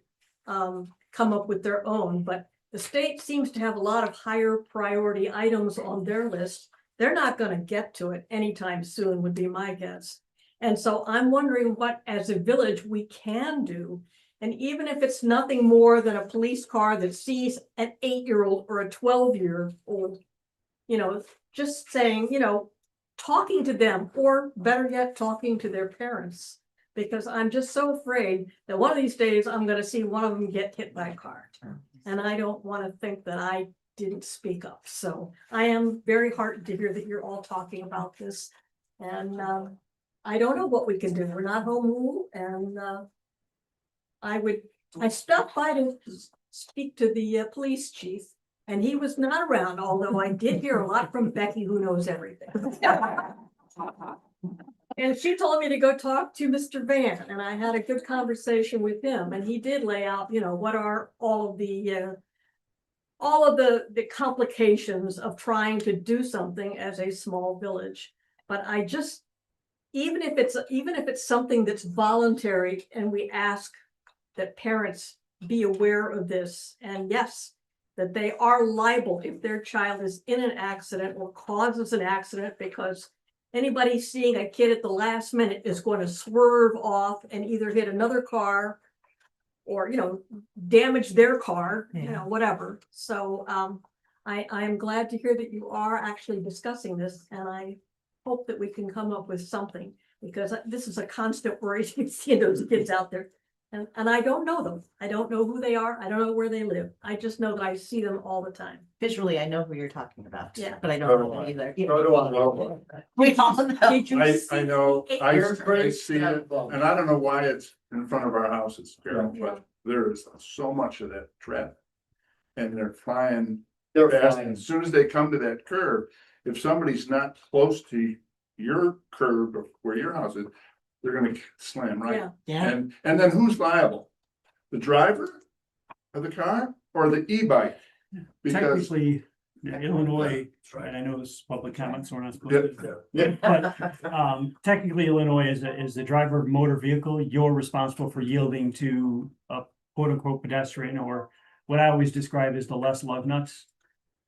come up with their own, but the state seems to have a lot of higher priority items on their list. They're not going to get to it anytime soon, would be my guess. And so I'm wondering what, as a village, we can do. And even if it's nothing more than a police car that sees an 8-year-old or a 12-year-old, you know, just saying, you know, talking to them, or better yet, talking to their parents. Because I'm just so afraid that one of these days I'm going to see one of them get hit by a car. And I don't want to think that I didn't speak up. So I am very heartened to hear that you're all talking about this. And I don't know what we can do. We're not home rule. And I stopped by to speak to the police chief, and he was not around, although I did hear a lot from Becky, who knows everything. And she told me to go talk to Mr. Van, and I had a good conversation with him, and he did lay out, you know, what are all of the complications of trying to do something as a small village. But I just, even if it's something that's voluntary, and we ask that parents be aware of this, and yes, that they are liable if their child is in an accident or causes an accident, because anybody seeing a kid at the last minute is going to swerve off and either hit another car or, you know, damage their car, you know, whatever. So I am glad to hear that you are actually discussing this, and I hope that we can come up with something, because this is a constant worry to see those kids out there. And I don't know them. I don't know who they are. I don't know where they live. I just know that I see them all the time.
Visually, I know who you're talking about.
Yeah.
But I don't know them either.
So do I.
We all know.
Did you
I
see
know, I
the
see it, and I don't know why it's in front of our houses, Carol,
Yeah.
but there is so much of that traffic. And they're flying
They're
fast,
flying.
and as soon as they come to that curve, if somebody's not close to your curb of where your house is, they're gonna slam right.
Yeah.
Yeah.
And then who's liable? The driver of the car or the e-bike? Because,
Technically, Illinois,
That's
and I know this is public comment, so we're not
yeah,
supposed to.
yeah,
But technically Illinois is the driver of motor vehicle, you're responsible for yielding to a quote unquote pedestrian, or what I always describe as the less lug nuts.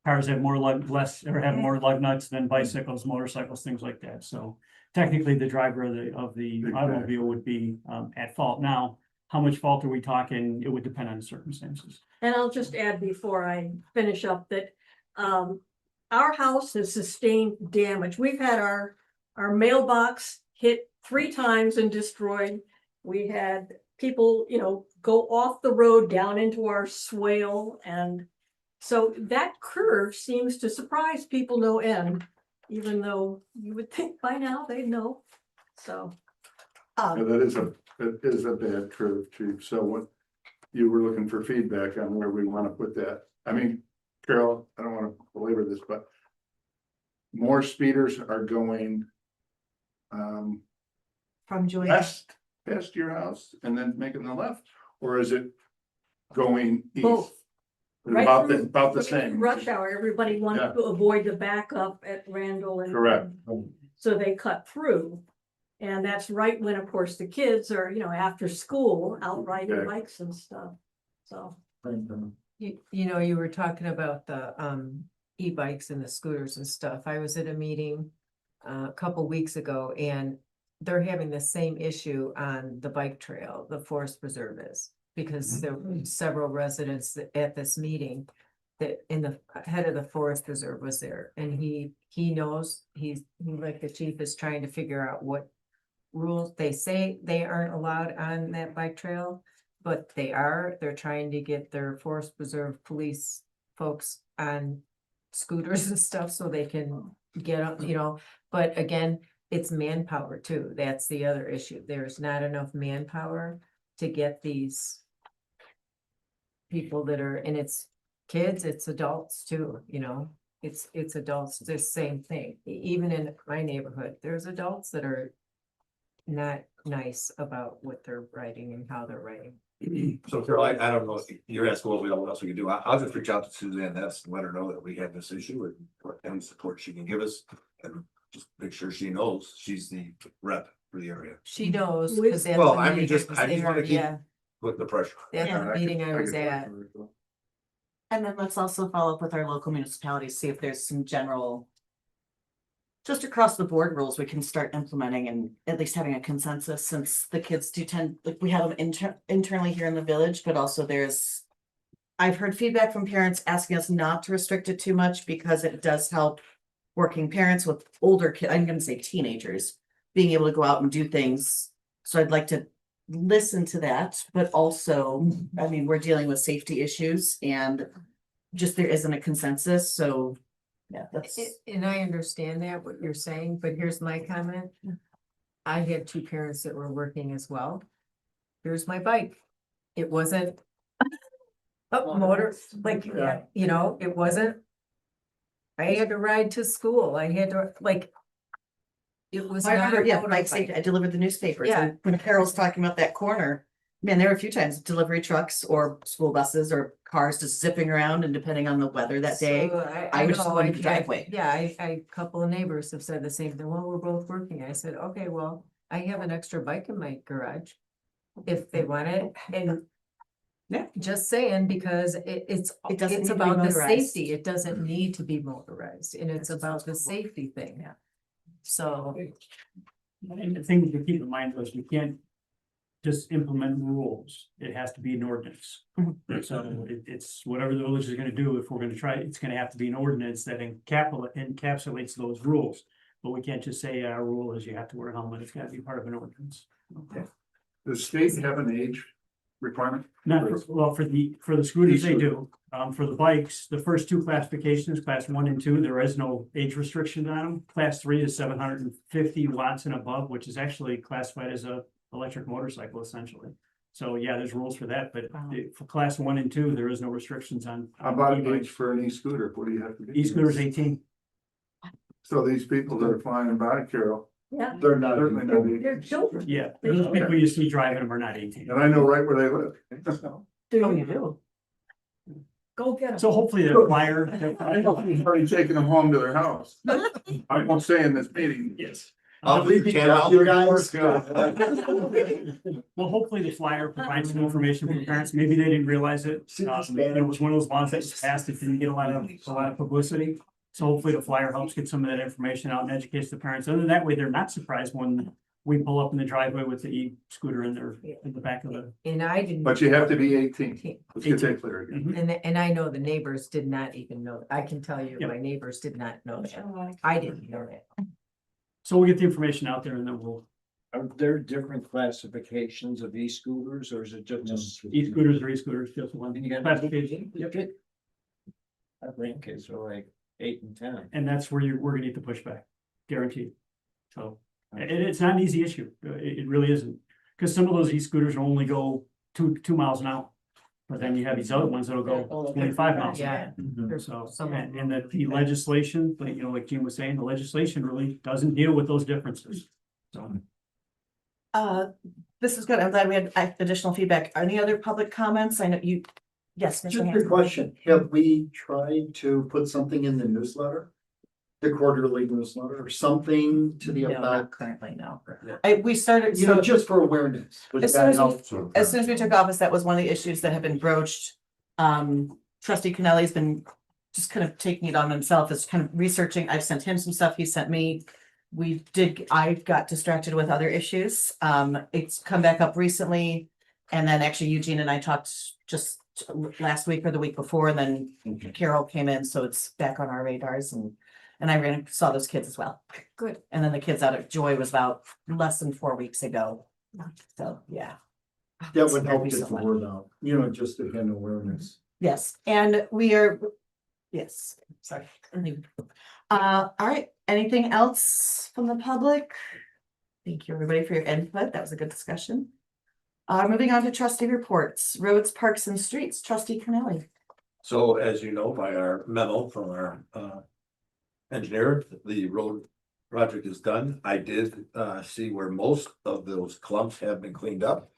Cars have more lug nuts than bicycles, motorcycles, things like that. So technically the driver of the automobile would be at fault. Now, how much fault are we talking? It would depend on the circumstances.
And I'll just add before I finish up that our house has sustained damage. We've had our mailbox hit 3 times and destroyed. We had people, you know, go off the road down into our swale. And so that curve seems to surprise people no end, even though you would think by now they'd know. So.
that is a bad curve too. So what you were looking for feedback on where we want to put that. I mean, Carol, I don't want to belabor this, but more speeders are going
From Joy.
past your house and then making the left, or is it going east?
Both. Right
About
through-
about the
right through
same.
Rush hour, everybody wanted
Yeah.
to avoid the backup at Randall and.
Correct.
So they cut through. And that's right when, of course, the kids are, you know, after school out riding
Okay.
bikes and stuff. So,
You know, you were talking about the e-bikes and the scooters and stuff. I was at a meeting a couple weeks ago, and they're having the same issue on the bike trail, the forest preserve is. Because there were several residents at this meeting that the head of the forest preserve was there, and he knows, he like the chief is trying to figure out what rules. They say they aren't allowed on that bike trail, but they're trying to get their forest preserve police folks on scooters and stuff so they can get up, you know. But again, it's manpower too. That's the other issue. There's not enough manpower to get these people that are, and it's kids, it's adults too, you know, it's adults, the same thing. Even in my neighborhood, there's adults that are not nice about what they're writing and how they're writing.
So Carol, I don't know, if you're asking what else we can do. I'll just reach out to Suzanne Ness and let her know that we have this issue and what any support she can give us. And just make sure she knows she's the rep for the area.
She knows,
With-
because that's
Well,
the
I mean,
meeting
just-
was
I just
there,
wanna keep-
yeah,
Put the pressure.
that's
Yeah,
the meeting I was at.
And then let's also follow up with our local municipalities, see if there's some general. Just across the board rules we can start implementing and at least having a consensus, since the kids do tend, like, we have them internally here in the village, but also there's. I've heard feedback from parents asking us not to restrict it too much because it does help working parents with older kids, I'm gonna say teenagers, being able to go out and do things. So I'd like to listen to that, but also, I mean, we're dealing with safety issues and just there isn't a consensus, so. Yeah, that's.
And I understand that, what you're saying, but here's my comment. I had two parents that were working as well. Here's my bike. It wasn't a motor, like, you know, it wasn't. I had to ride to school. I had to, like. It was
I
not
remember,
a
yeah, Mike
motorbike.
said, I delivered the newspapers,
Yeah.
and when Carol's talking about that corner. Man, there were a few times delivery trucks or school buses or cars just zipping around, and depending on the weather that day.
So
I would just
know,
go into the driveway.
Yeah, a couple of neighbors have said the same thing. Well, we're both working. I said, okay, well, I have an extra bike in my garage. If they want it, and.
Yeah.
Just saying, because it's
It doesn't
it's
need to be
about the
motorized.
safety. It doesn't need to be motorized, and it's about the safety thing.
Yeah.
So,
And the thing to keep in mind was we can't just implement rules. It has to be an ordinance. So it's whatever the village is gonna do, if we're gonna try, it's gonna have to be an ordinance that encapsulates those rules. But we can't just say our rule is you have to wear a helmet. It's gotta be part of an ordinance.
Does state have an age requirement?
Not for, well, for the scooters, they do. For the bikes, the first two classifications, class 1 and 2, there is no age restriction on them. Class 3 is 750 watts and above, which is actually classified as a electric motorcycle essentially. So yeah, there's rules for that, but for class 1 and 2, there is no restrictions on.
How about
e-bikes.
age for an e-scooter? What do you have to be?
E-scooters 18.
So these people that are flying by, Carol,
Yeah,
They're not.
certainly not age.
they're children.
Yeah, those people you see driving them are not 18.
And I know right where they live.
Oh, you do?
Go get them.
So hopefully the flyer.
I know he's already taking them home to their house. I won't say in this meeting.
Yes.
I'll leave
Yeah,
Ken out.
you guys.
Well, hopefully the flyer provides some information for the parents. Maybe they didn't realize it. It was one of those laws that was passed that didn't get a lot of publicity. So hopefully the flyer helps get some of that information out and educates the parents. Other than that way, they're not surprised when we pull up in the driveway with the e-scooter in the back of the.
and I didn't.
But you have to be 18. Let's get that clear again.
Mhm.
And I know the neighbors did not even know. I can tell you,
Yeah.
my neighbors did not know that. I didn't know that.
So we'll get the information out there and then we'll,
Are there different classifications of e-scooters or is it just?
e-scooters or e-scooters, just one
And you got-
classification. Yep.
I think it's like 8 and 10.
And that's where we're gonna get the pushback, guaranteed. So, and it's not an easy issue. It really isn't. Cause some of those e-scooters will only go two miles an hour. But then you have these other ones that'll go 25 miles an hour.
Yeah. There's
So,
some of
and the legislation, like, like Jim was saying, the legislation really doesn't deal with those differences. So,
This is good. I'm glad we had additional feedback. Any other public comments? I know you. Yes, Mr.
Just a
Hanson.
question, have we tried to put something in the newsletter? The quarterly newsletter or something to the
No, not
effect,
currently, no. We started,
you know,
so
just for awareness. Would
As
that
soon as
help?
as soon as we took office, that was one of the issues that have been broached. Trustee Kennelly's been just kind of taking it on himself, is kind of researching. I've sent him some stuff, he sent me. I got distracted with other issues. It's come back up recently. And then actually Eugene and I talked just last week or the week before, and then Carol came in, so it's back on our radars, and I saw those kids as well.
Good.
And then the kids out at Joy was about less than 4 weeks ago. So, yeah.
That would help
Thank you
get
so
the
much.
word out, you know, just again, awareness.
Yes, and we are, yes, sorry. All right, Anything else from the public? Thank you, everybody, for your input. That was a good discussion. Moving on to trustee reports, roads, parks and streets, trustee Cornelli.
So as you know, by our memo from our engineer, the road project is done. I did see where most of those clumps have been cleaned up.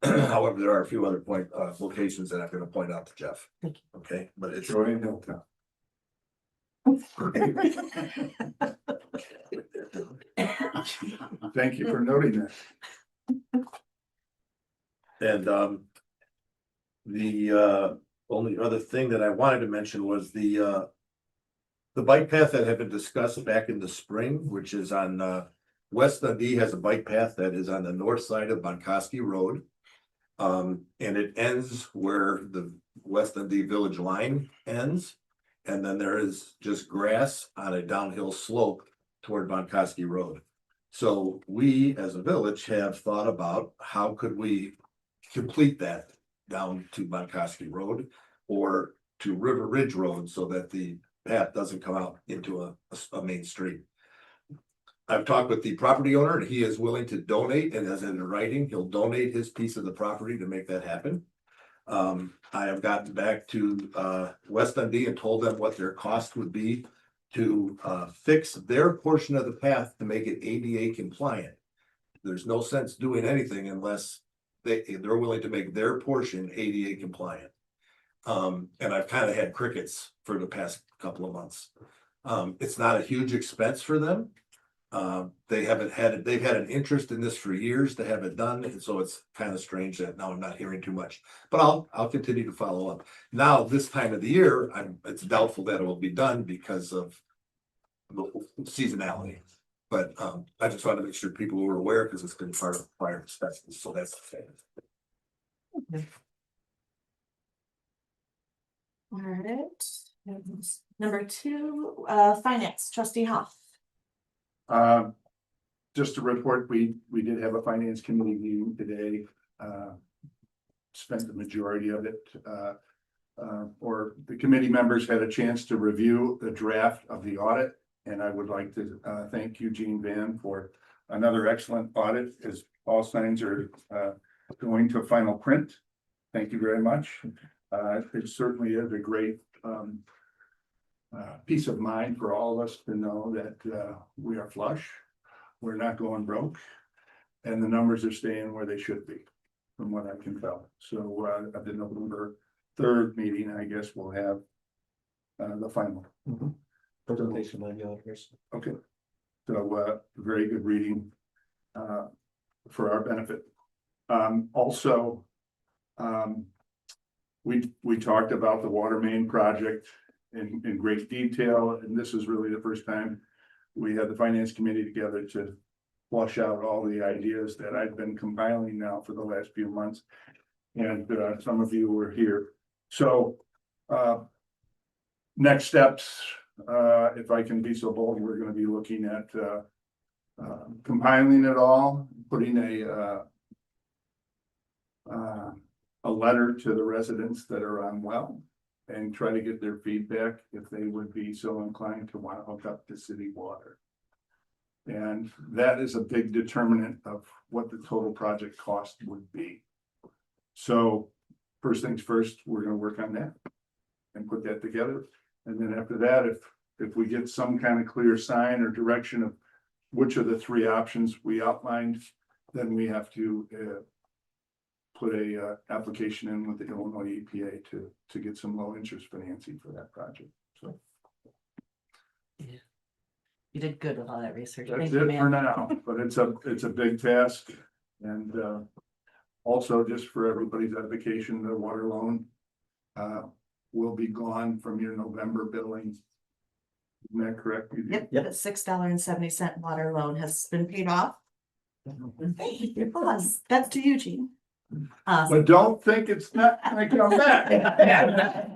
However, there are a few other locations that I'm gonna point out to Jeff.
Thank
Okay, but it's.
Joy and Hilltown. Thank you for noting that.
And the only other thing that I wanted to mention was the bike path that had been discussed back in the spring, which is on West Dundee has a bike path that is on the north side of Bonkoski Road. And it ends where the West Dundee Village line ends. And then there is just grass on a downhill slope toward Bonkoski Road. So we, as a village, have thought about how could we complete that down to Bonkoski Road or to River Ridge Road so that the path doesn't come out into a main street. I've talked with the property owner and he is willing to donate, and as in writing, he'll donate his piece of the property to make that happen. I have gotten back to West Dundee and told them what their cost would be to fix their portion of the path to make it ADA compliant. There's no sense doing anything unless they're willing to make their portion ADA compliant. And I've kind of had crickets for the past couple of months. It's not a huge expense for them. They've had an interest in this for years to have it done, and so it's kind of strange that now I'm not hearing too much. But I'll continue to follow up. Now, this time of the year, it's doubtful that it will be done because of the seasonality. But I just wanted to make sure people were aware because it's been part of prior discussions, so that's the thing.
All right. Number 2, finance, trustee Hoff.
Just to report, we did have a finance committee meeting today. Spent the majority of it, or the committee members had a chance to review the draft of the audit. And I would like to thank Eugene Van for another excellent audit as all signs are going to final print. Thank you very much. It certainly is a great peace of mind for all of us to know that we are flush, we're not going broke, and the numbers are staying where they should be, from what I can tell. So at the November 3rd meeting, I guess we'll have the final presentation by the auditors. Okay, so very good reading for our benefit. Also, we talked about the water main project in great detail, and this is really the first time we had the finance committee together to flush out all the ideas that I've been compiling now for the last few months, and some of you were here. So next steps, if I can be so bold, we're going to be looking at compiling it all, putting a letter to the residents that are unwell, and try to get their feedback if they would be so inclined to want to hook up to city water. And that is a big determinant of what the total project cost would be. So first things first, we're going to work on that and put that together. And then after that, if we get some kind of clear sign or direction of which of the 3 options we outlined, then we have to put a application in with the Illinois EPA to get some low interest financing for that project. So
You did good with all that research.
that's
Thank you,
it for
ma'am.
now, but it's a big task. And also just for everybody's edification, the water loan will be gone from your November billing. Isn't that correct?
Yep, the $6.70 water loan has been paid off. Plus, that's to Eugene.
But don't think it's not gonna come back.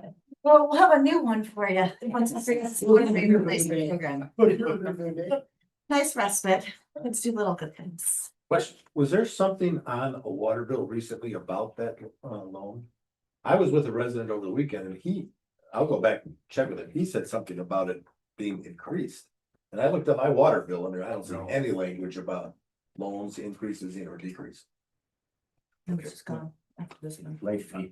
Well, we'll have a new one for you. Once we figure out the water main replacement program. Nice respite. Let's do little good things.
Question, was there something on a water bill recently about that loan? I was with a resident over the weekend and I'll go back and check with him. He said something about it being increased. And I looked at my water bill and I don't see
No.
any language about loans increases or decrease.
It's just gone after this one.
Late fee.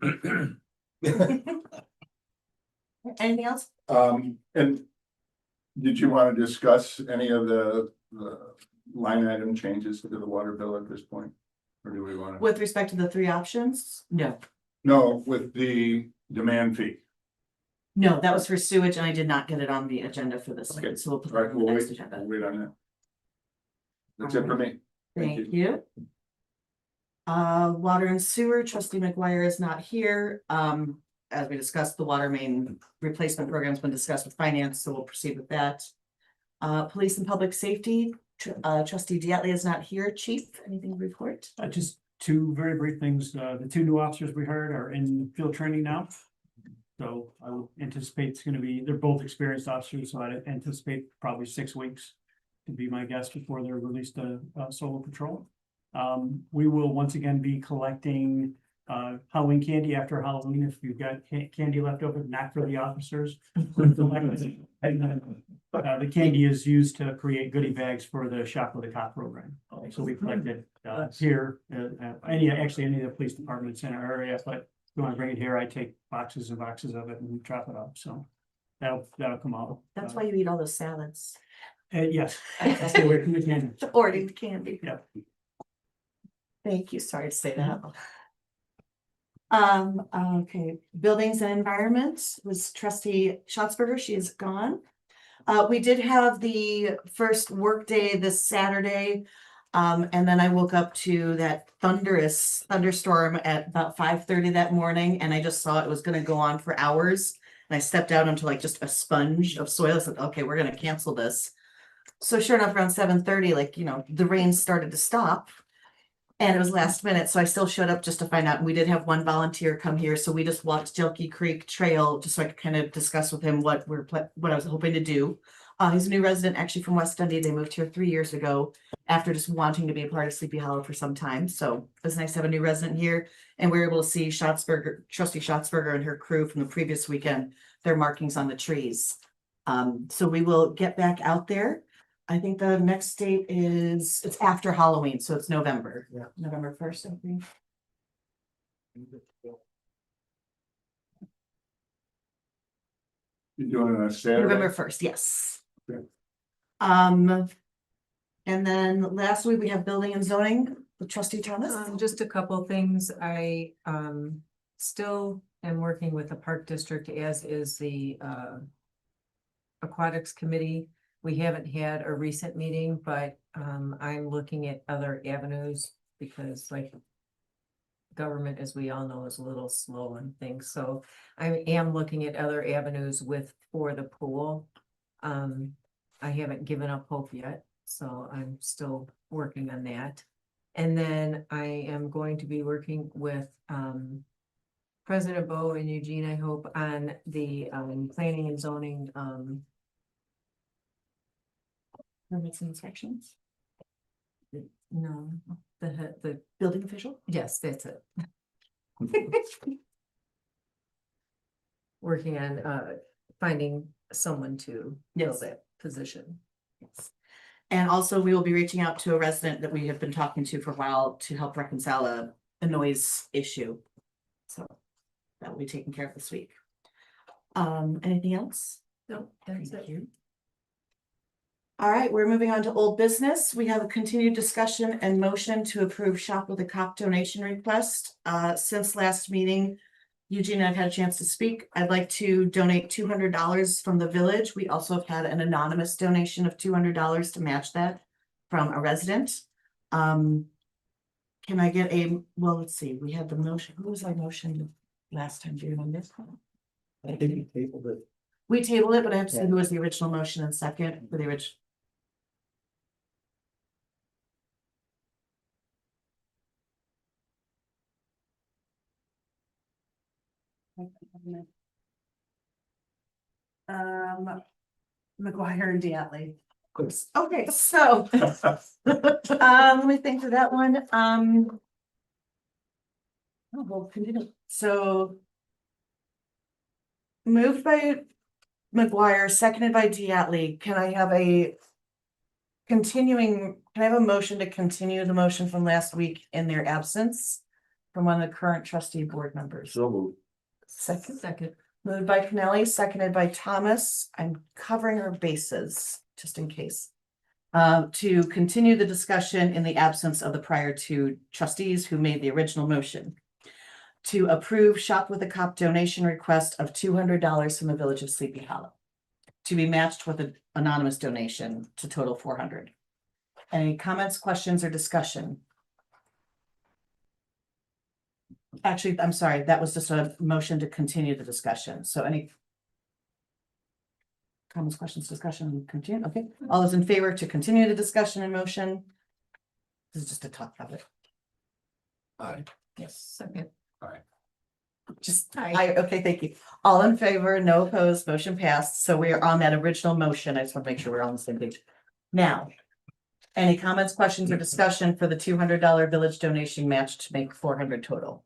Anything else?
And did you want to discuss any of the line item changes to the water bill at this point? Or do we want to?
With respect to the three options? No.
No, with the demand fee.
No, that was for sewage and I did not get it on the agenda for this,
Okay.
one, so we'll put
All
that
right,
on the
we'll
next
wait,
agenda.
we'll wait on that. That's it for me.
Thank you. Water and sewer, trustee McGuire is not here. As we discussed, the water main replacement program's been discussed with finance, so we'll proceed with that. Police and public safety, trustee Diatley is not here. Chief, anything to report?
Just two very brief things. The two new officers we hired are in field training now. So I would anticipate it's gonna be, they're both experienced officers, so I anticipate probably 6 weeks to be my guess before they're released to solo patrol. We will once again be collecting Halloween candy after Halloween. If you've got candy left over, not for the officers. The candy is used to create goodie bags for the Shop with a Cop program. So we collected here, any of the police departments in our area, but if you want to bring it here, I take boxes and boxes of it and chop it up, so that'll come out.
That's why you eat all those salads.
Yes. Stay away from the candy.
Or eat the candy.
Yeah.
Thank you, sorry to say that. Okay, buildings and environment was trustee Schatzberger, she is gone. We did have the first workday this Saturday. And then I woke up to that thunderstorm at about 5:30 that morning, and I just saw it was gonna go on for hours. And I stepped out onto like just a sponge of soil. I said, okay, we're gonna cancel this. So sure enough, around 7:30, like, the rain started to stop. And it was last minute, so I still showed up just to find out. And we did have one volunteer come here, so we just walked Jelky Creek Trail, just so I could kind of discuss with him what I was hoping to do. He's a new resident actually from West Dundee. They moved here 3 years ago after just wanting to be a part of Sleepy Hollow for some time. So it was nice to have a new resident here. And we were able to see trustee Schatzberger and her crew from the previous weekend, their markings on the trees. So we will get back out there. I think the next date it's after Halloween, so it's November.
Yeah.
November 1st, I think.
You're doing it on a Saturday?
November 1st, yes.
Okay.
And then lastly, we have building and zoning with trustee Thomas.
Just a couple things. I still am working with the Park District, as is the Aquatics Committee. We haven't had a recent meeting, but I'm looking at other avenues because government, as we all know, is a little slow on things. So I am looking at other avenues for the pool. I haven't given up hope yet, so I'm still working on that. And then I am going to be working with President Bo and Eugene, I hope, on the planning and zoning
Permits and inspections,
no, the,
building official.
yes, that's it. Working on finding someone to fill
Yes.
that position.
Yes. And also we will be reaching out to a resident that we have been talking to for a while to help reconcile a noise issue. So that will be taken care of this week. Anything else?
No, that's
Thank
it.
you. All right, we're moving on to old business. We have a continued discussion and motion to approve Shop with a Cop donation request. Since last meeting, Eugene and I've had a chance to speak. I'd like to donate $200 from the village. We also have had an anonymous donation of $200 to match that from a resident. Can I get well, let's see, we had the motion. Who was our motion last time? Do you remember?
I think we tabled it.
We tabled it, but I have to say who was the original motion and second for the original. McGuire and Diatley. Okay, so let me think for that one. We'll continue. So moved by McGuire, seconded by Diatley. Can I have a continuing, can I have a motion to continue the motion from last week in their absence from one of the current trustee board members?
So moved.
Second, moved by Kennelly, seconded by Thomas. I'm covering our bases, just in case. To continue the discussion in the absence of the prior two trustees who made the original motion. To approve Shop with a Cop donation request of $200 from the Village of Sleepy Hollow. To be matched with an anonymous donation to total 400. Any comments, questions, or discussion? Actually, I'm sorry, that was just a motion to continue the discussion. So any comments, questions, discussion, continue? Okay, all those in favor to continue the discussion in motion? This is just a talk of it.
Aye.
Yes.
Second.
Just, okay, thank you. All in favor, no opposed, motion passed. So we are on that original motion. I just want to make sure we're on the same page. Now, any comments, questions, or discussion for the $200 village donation match to make 400 total?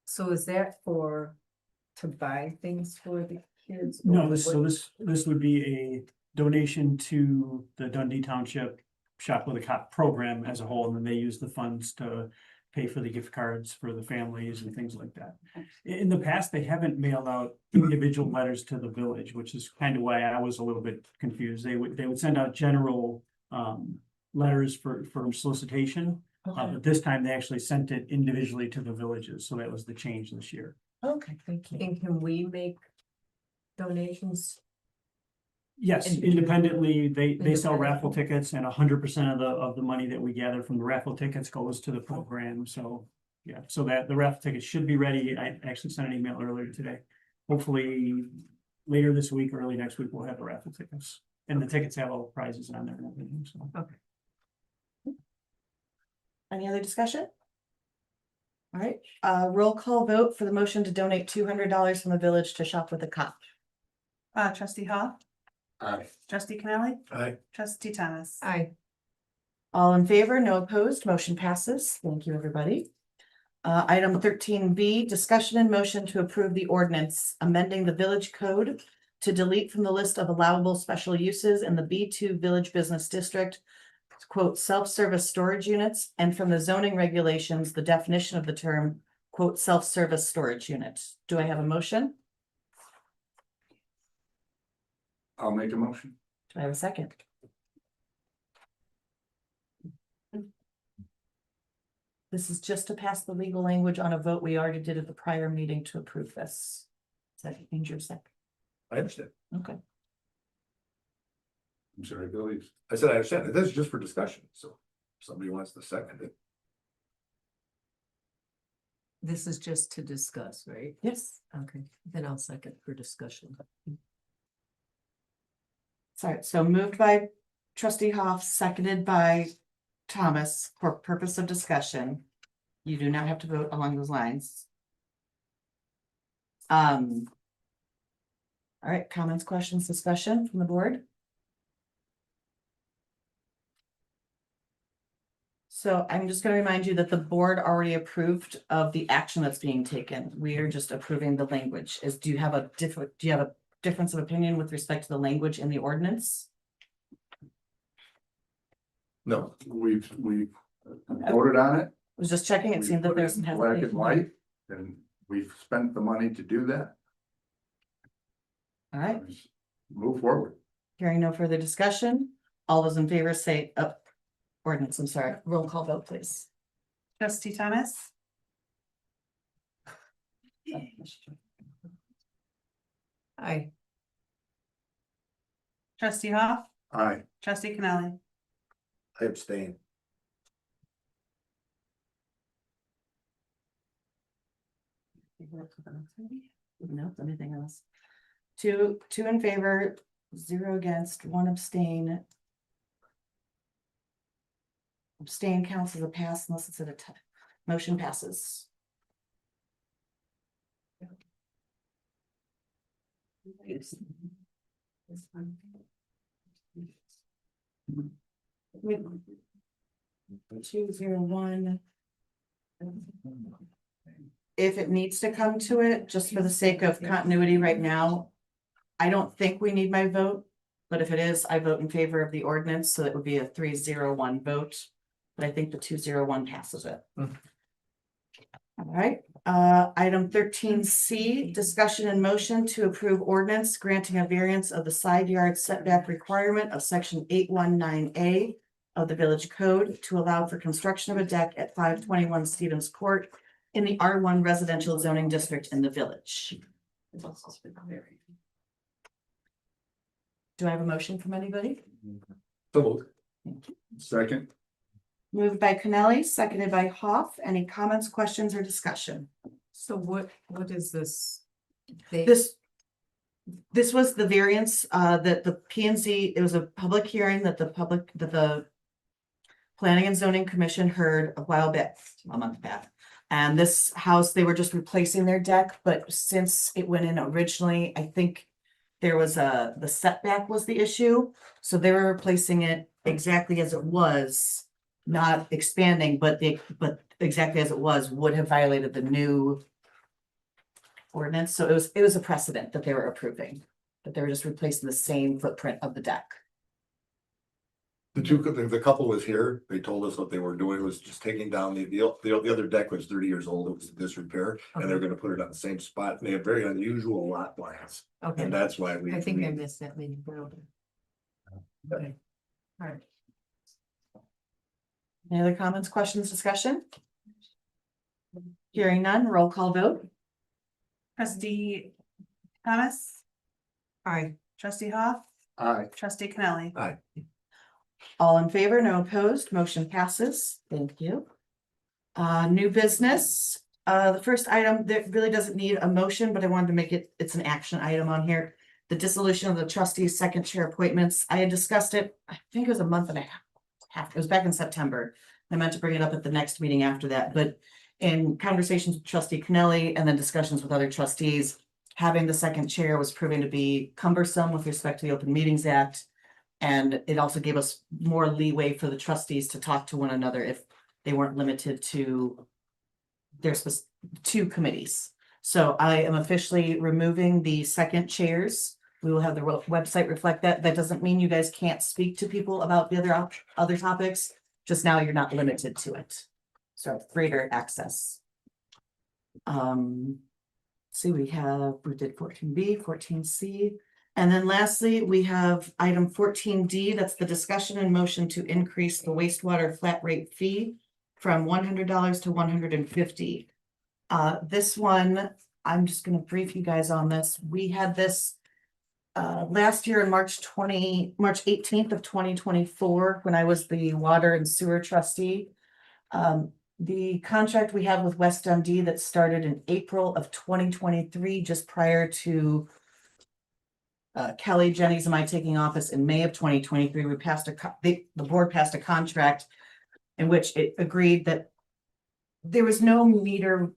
So is that to buy things for the kids? or
No,
what-
this would be a donation to the Dundee Township Shop with a Cop program as a whole, and then they use the funds to pay for the gift cards for the families and things like that. In the past, they haven't mailed out individual letters to the village, which is kind of why I was a little bit confused. They would send out general letters for solicitation. But this time they actually sent it individually to the villages, so that was the change this year.
Okay, thank you.
And can we make donations?
Yes, independently, they sell raffle tickets, and 100% of the money that we gather from the raffle tickets goes to the program, so. Yeah, so that the raffle tickets should be ready. I actually sent an email earlier today. Hopefully later this week, early next week, we'll have the raffle tickets, and the tickets have all the prizes on there and everything, so.
Okay.
Any other discussion? All right, roll call vote for the motion to donate $200 from the village to Shop with a Cop.
Trustee Hoff,
Aye.
trustee Connelly,
Aye.
trustee Thomas.
Aye.
All in favor, no opposed, motion passes. Thank you, everybody. Item 13B, discussion and motion to approve the ordinance amending the village code to delete from the list of allowable special uses in the B2 Village Business District, quote, self-service storage units, and from the zoning regulations, the definition of the term, quote, self-service storage unit. Do I have a motion?
I'll make a motion.
Do I have a second? This is just to pass the legal language on a vote we already did at the prior meeting to approve this. Does that change your second?
I understand.
Okay.
I'm sorry, Billy.
I said, I understand. This is just for discussion, so if somebody wants to second it.
This is just to discuss, right?
Yes.
Okay, then I'll second for discussion.
Sorry, so moved by trustee Hoff, seconded by Thomas for purpose of discussion. You do not have to vote along those lines. All right, comments, questions, discussion from the board? So I'm just gonna remind you that the board already approved of the action that's being taken. We are just approving the language. Do you have a difference of opinion with respect to the language in the ordinance?
No,
We voted on it.
I was just checking. It
We
seemed that
put it
there's some
in black and
hesitation.
white, and we've spent the money to do that.
All right,
Move forward.
hearing no further discussion. All those in favor say, ordinance, I'm sorry, roll call vote, please.
Trustee Thomas,
Aye.
trustee Hoff,
Aye.
trustee Connelly.
I abstain.
No, anything else? Two in favor, 0 against, 1 abstain. Abstain counts as a pass unless it's at a tie. Motion passes. Two, 0, 1. If it needs to come to it, just for the sake of continuity right now, I don't think we need my vote, but if it is, I vote in favor of the ordinance, so that would be a 3-0-1 vote. But I think the 2-0-1 passes it. All right, item 13C, discussion and motion to approve ordinance granting a variance of the side yard setback requirement of section 819A of the Village Code to allow for construction of a deck at 521 Stevens Court in the R1 residential zoning district in the village. Do I have a motion from anybody?
So
Second,
Moved by Kennelly, seconded by Hoff. Any comments, questions, or discussion?
So what is this? They-
This was the variance, that the P and Z, it was a public hearing that the Planning and Zoning Commission heard a while back, a month back. And this house, they were just replacing their deck, but since it went in originally, I think there was the setback was the issue. So they were replacing it exactly as it was, not expanding, but exactly as it was would have violated the new ordinance. So it was a precedent that they were approving, that they were just replacing the same footprint of the deck.
the couple was here, they told us what they were doing was just taking down the other deck was 30 years old, it was disrepair, and they're gonna put it on the same spot. They have very unusual lot lines,
Okay,
and that's why we.
I think I missed that many. Okay. All right.
Any other comments, questions, discussion? Hearing none, roll call vote.
Trustee Thomas,
Aye.
trustee Hoff,
aye.
trustee Connelly.
Aye.
All in favor, no opposed, motion passes. Thank you. New business, the first item that really doesn't need a motion, but I wanted to make it's an action item on here. The dissolution of the trustees' second chair appointments. I had discussed it, I think it was a month and a half. It was back in September. I meant to bring it up at the next meeting after that, but in conversations with trustee Connelly and then discussions with other trustees, having the second chair was proving to be cumbersome with respect to the Open Meetings Act. And it also gave us more leeway for the trustees to talk to one another if they weren't limited to their two committees. So I am officially removing the second chairs. We will have the website reflect that. That doesn't mean you guys can't speak to people about the other topics. Just now you're not limited to it. So greater access. See, we did 14B, 14C. And then lastly, we have item 14D, that's the discussion and motion to increase the wastewater flat rate fee from $100 to $150. This one, I'm just gonna brief you guys on this. We had this last year in March 18th of 2024, when I was the water and sewer trustee. The contract we have with West Dundee that started in April of 2023, just prior to Kelly, Jennings, and I taking office in May of 2023, we passed the board passed a contract in which it agreed that there was no meter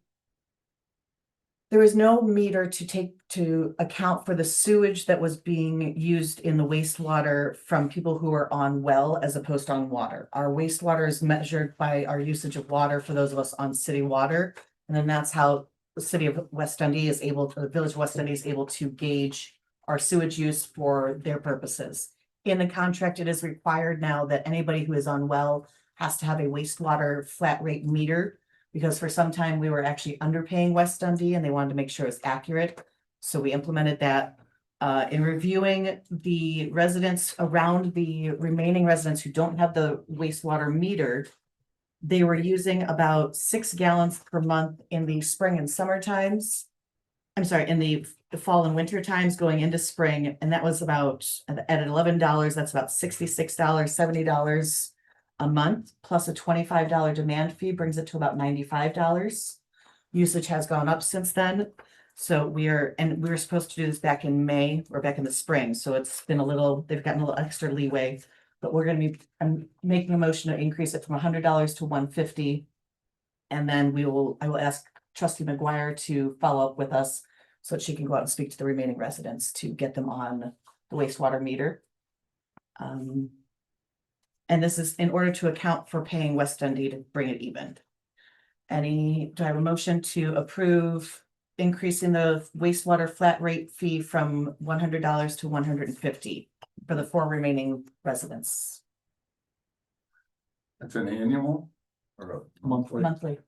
to account for the sewage that was being used in the wastewater from people who are on well as opposed to on water. Our wastewater is measured by our usage of water for those of us on city water. And then that's how the city of West Dundee is able to, the village of West Dundee is able to gauge our sewage use for their purposes. In the contract, it is required now that anybody who is on well has to have a wastewater flat rate meter, because for some time we were actually underpaying West Dundee and they wanted to make sure it's accurate. So we implemented that. In reviewing the residents around the remaining residents who don't have the wastewater meter, they were using about 6 gallons per month in the spring and summer times. I'm sorry, in the fall and winter times going into spring, and that was about at $11, that's about $66, $70 a month, plus a $25 demand fee brings it to about $95. Usage has gone up since then. So we were supposed to do this back in May or back in the spring. So it's been they've gotten a little extra leeway, but I'm making a motion to increase it from $100 to $150. And then I will ask trustee McGuire to follow up with us so that she can go out and speak to the remaining residents to get them on the wastewater meter. And this is in order to account for paying West Dundee to bring it even. Do I have a motion to approve increasing the wastewater flat rate fee from $100 to $150 for the 4 remaining residents
That's an annual or
Monthly.
monthly.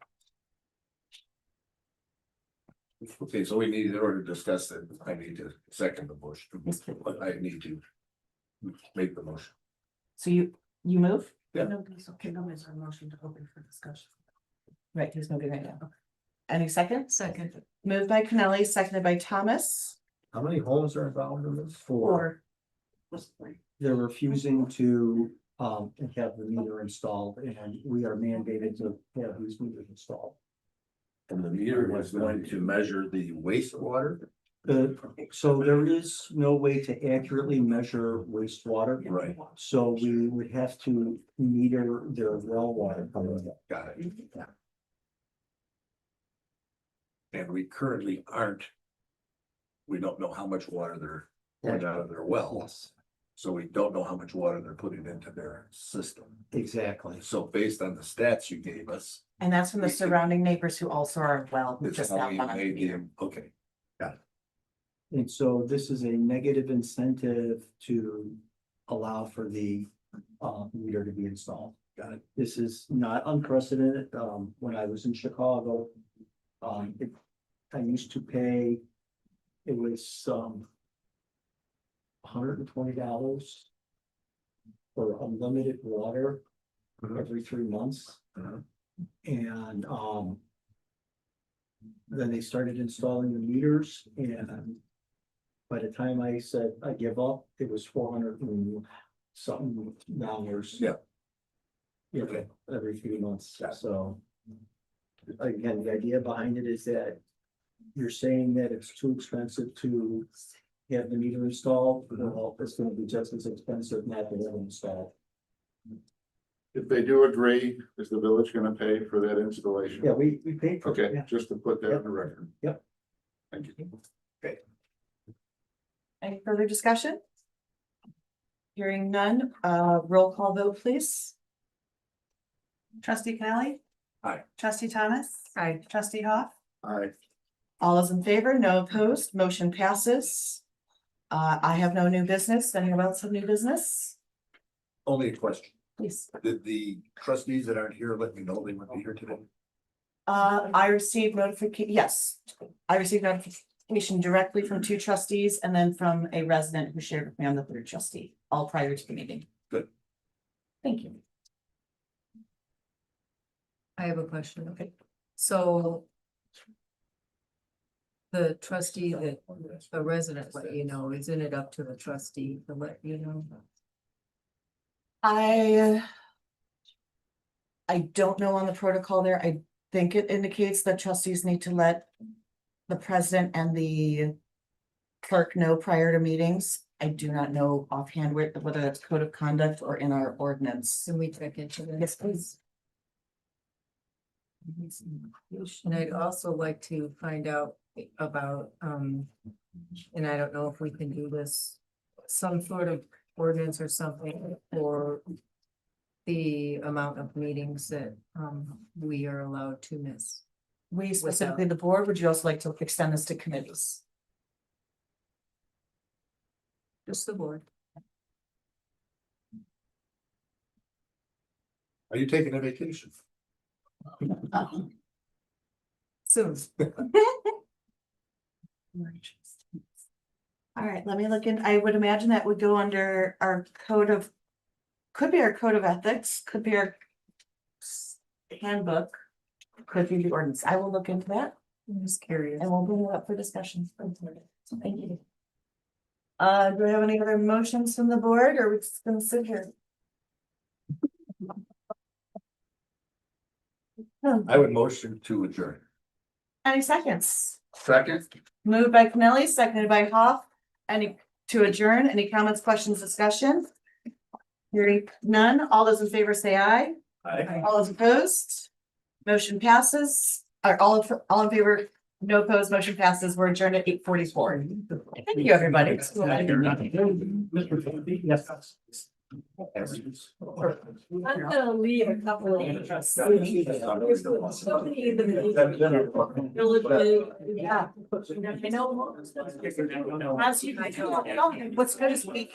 Okay, so we need, in order to discuss that, I need to second the motion, but I need to make the motion.
So you move?
Yeah.
Nobody's okay, nobody's on motion to open for discussion.
Right, he's moving right now. Any second?
Second.
Moved by Kennelly, seconded by Thomas.
How many homes are involved in this?
Or
They're refusing to have the meter installed, and we are mandated to have these meters installed.
And the meter was going to measure the wastewater.
So there is no way to accurately measure wastewater.
Right.
So we would have to meter their well water coming in.
Got it. And we currently aren't. We don't know how much water they're putting out of their wells. So we don't know how much water they're putting into their system.
Exactly.
So based on the stats you gave us.
and that's from the surrounding neighbors who also are well, who
It's
just
how
now
we
found out the
made
meter.
them, okay.
And so this is a negative incentive to allow for the meter to be installed.
Got it.
This is not unprecedented. When I was in Chicago, I used to pay, it was $120 for unlimited water every 3 months.
Mhm.
And then they started installing the meters, and by the time I said I give up, it was 400 and something dollars.
Yeah.
You know, every few months, so. Again, the idea behind it is that you're saying that it's too expensive to have the meter installed, well, it's gonna be just as expensive not to have it installed.
if they do agree, is the village gonna pay for that installation?
Yeah, we paid for it.
Okay,
Yeah.
just to put that on the record.
Yep.
Thank you.
Any further discussion? Hearing none, roll call vote, please.
Trustee Connelly?
Aye.
Trustee Thomas?
Aye.
Trustee Hoff?
Aye.
All is in favor, no opposed, motion passes. I have no new business. Anyone else have new business?
Only a question.
Please.
Did the trustees that aren't here let me know they would be here today?
I received notification, yes, I received notification directly from 2 trustees and then from a resident who shared with me on the 3rd trustee, all prior to the meeting.
Good.
Thank you.
I have a question. Okay, so. The trustee that the resident let you know, isn't it up to the trustee to let you know?
I don't know on the protocol there. I think it indicates that trustees need to let the president and the clerk know prior to meetings. I do not know offhand whether that's code of conduct or in our ordinance.
Can we check into that?
Yes, please.
And I'd also like to find out about, and I don't know if we can do this, some sort of ordinance or something for the amount of meetings that, we are allowed to miss.
We specifically, the board, would you also like to extend this to committees?
Just the board.
Are you taking a vacation?
Soon.
All right, let me look in. I would imagine that would go under our code of, could be our code of ethics, could be our handbook, could be the ordinance. I will look into that
I'm just curious.
and we'll bring it up for discussion. So thank you. Do we have any other motions from the board or are we just gonna sit here?
I would motion to adjourn.
Any seconds?
Second.
Moved by Kennelly, seconded by Hoff. Any to adjourn? Any comments, questions, discussion? Hearing none. All those in favor say aye.
Aye.
All those opposed? Motion passes. Or all in favor, no opposed, motion passes. We're adjourned at 8:44. Thank you, everybody.
Mr. Yes.
I'm gonna leave a couple of. So many of the villages, yeah. I know.
As you, what's good is we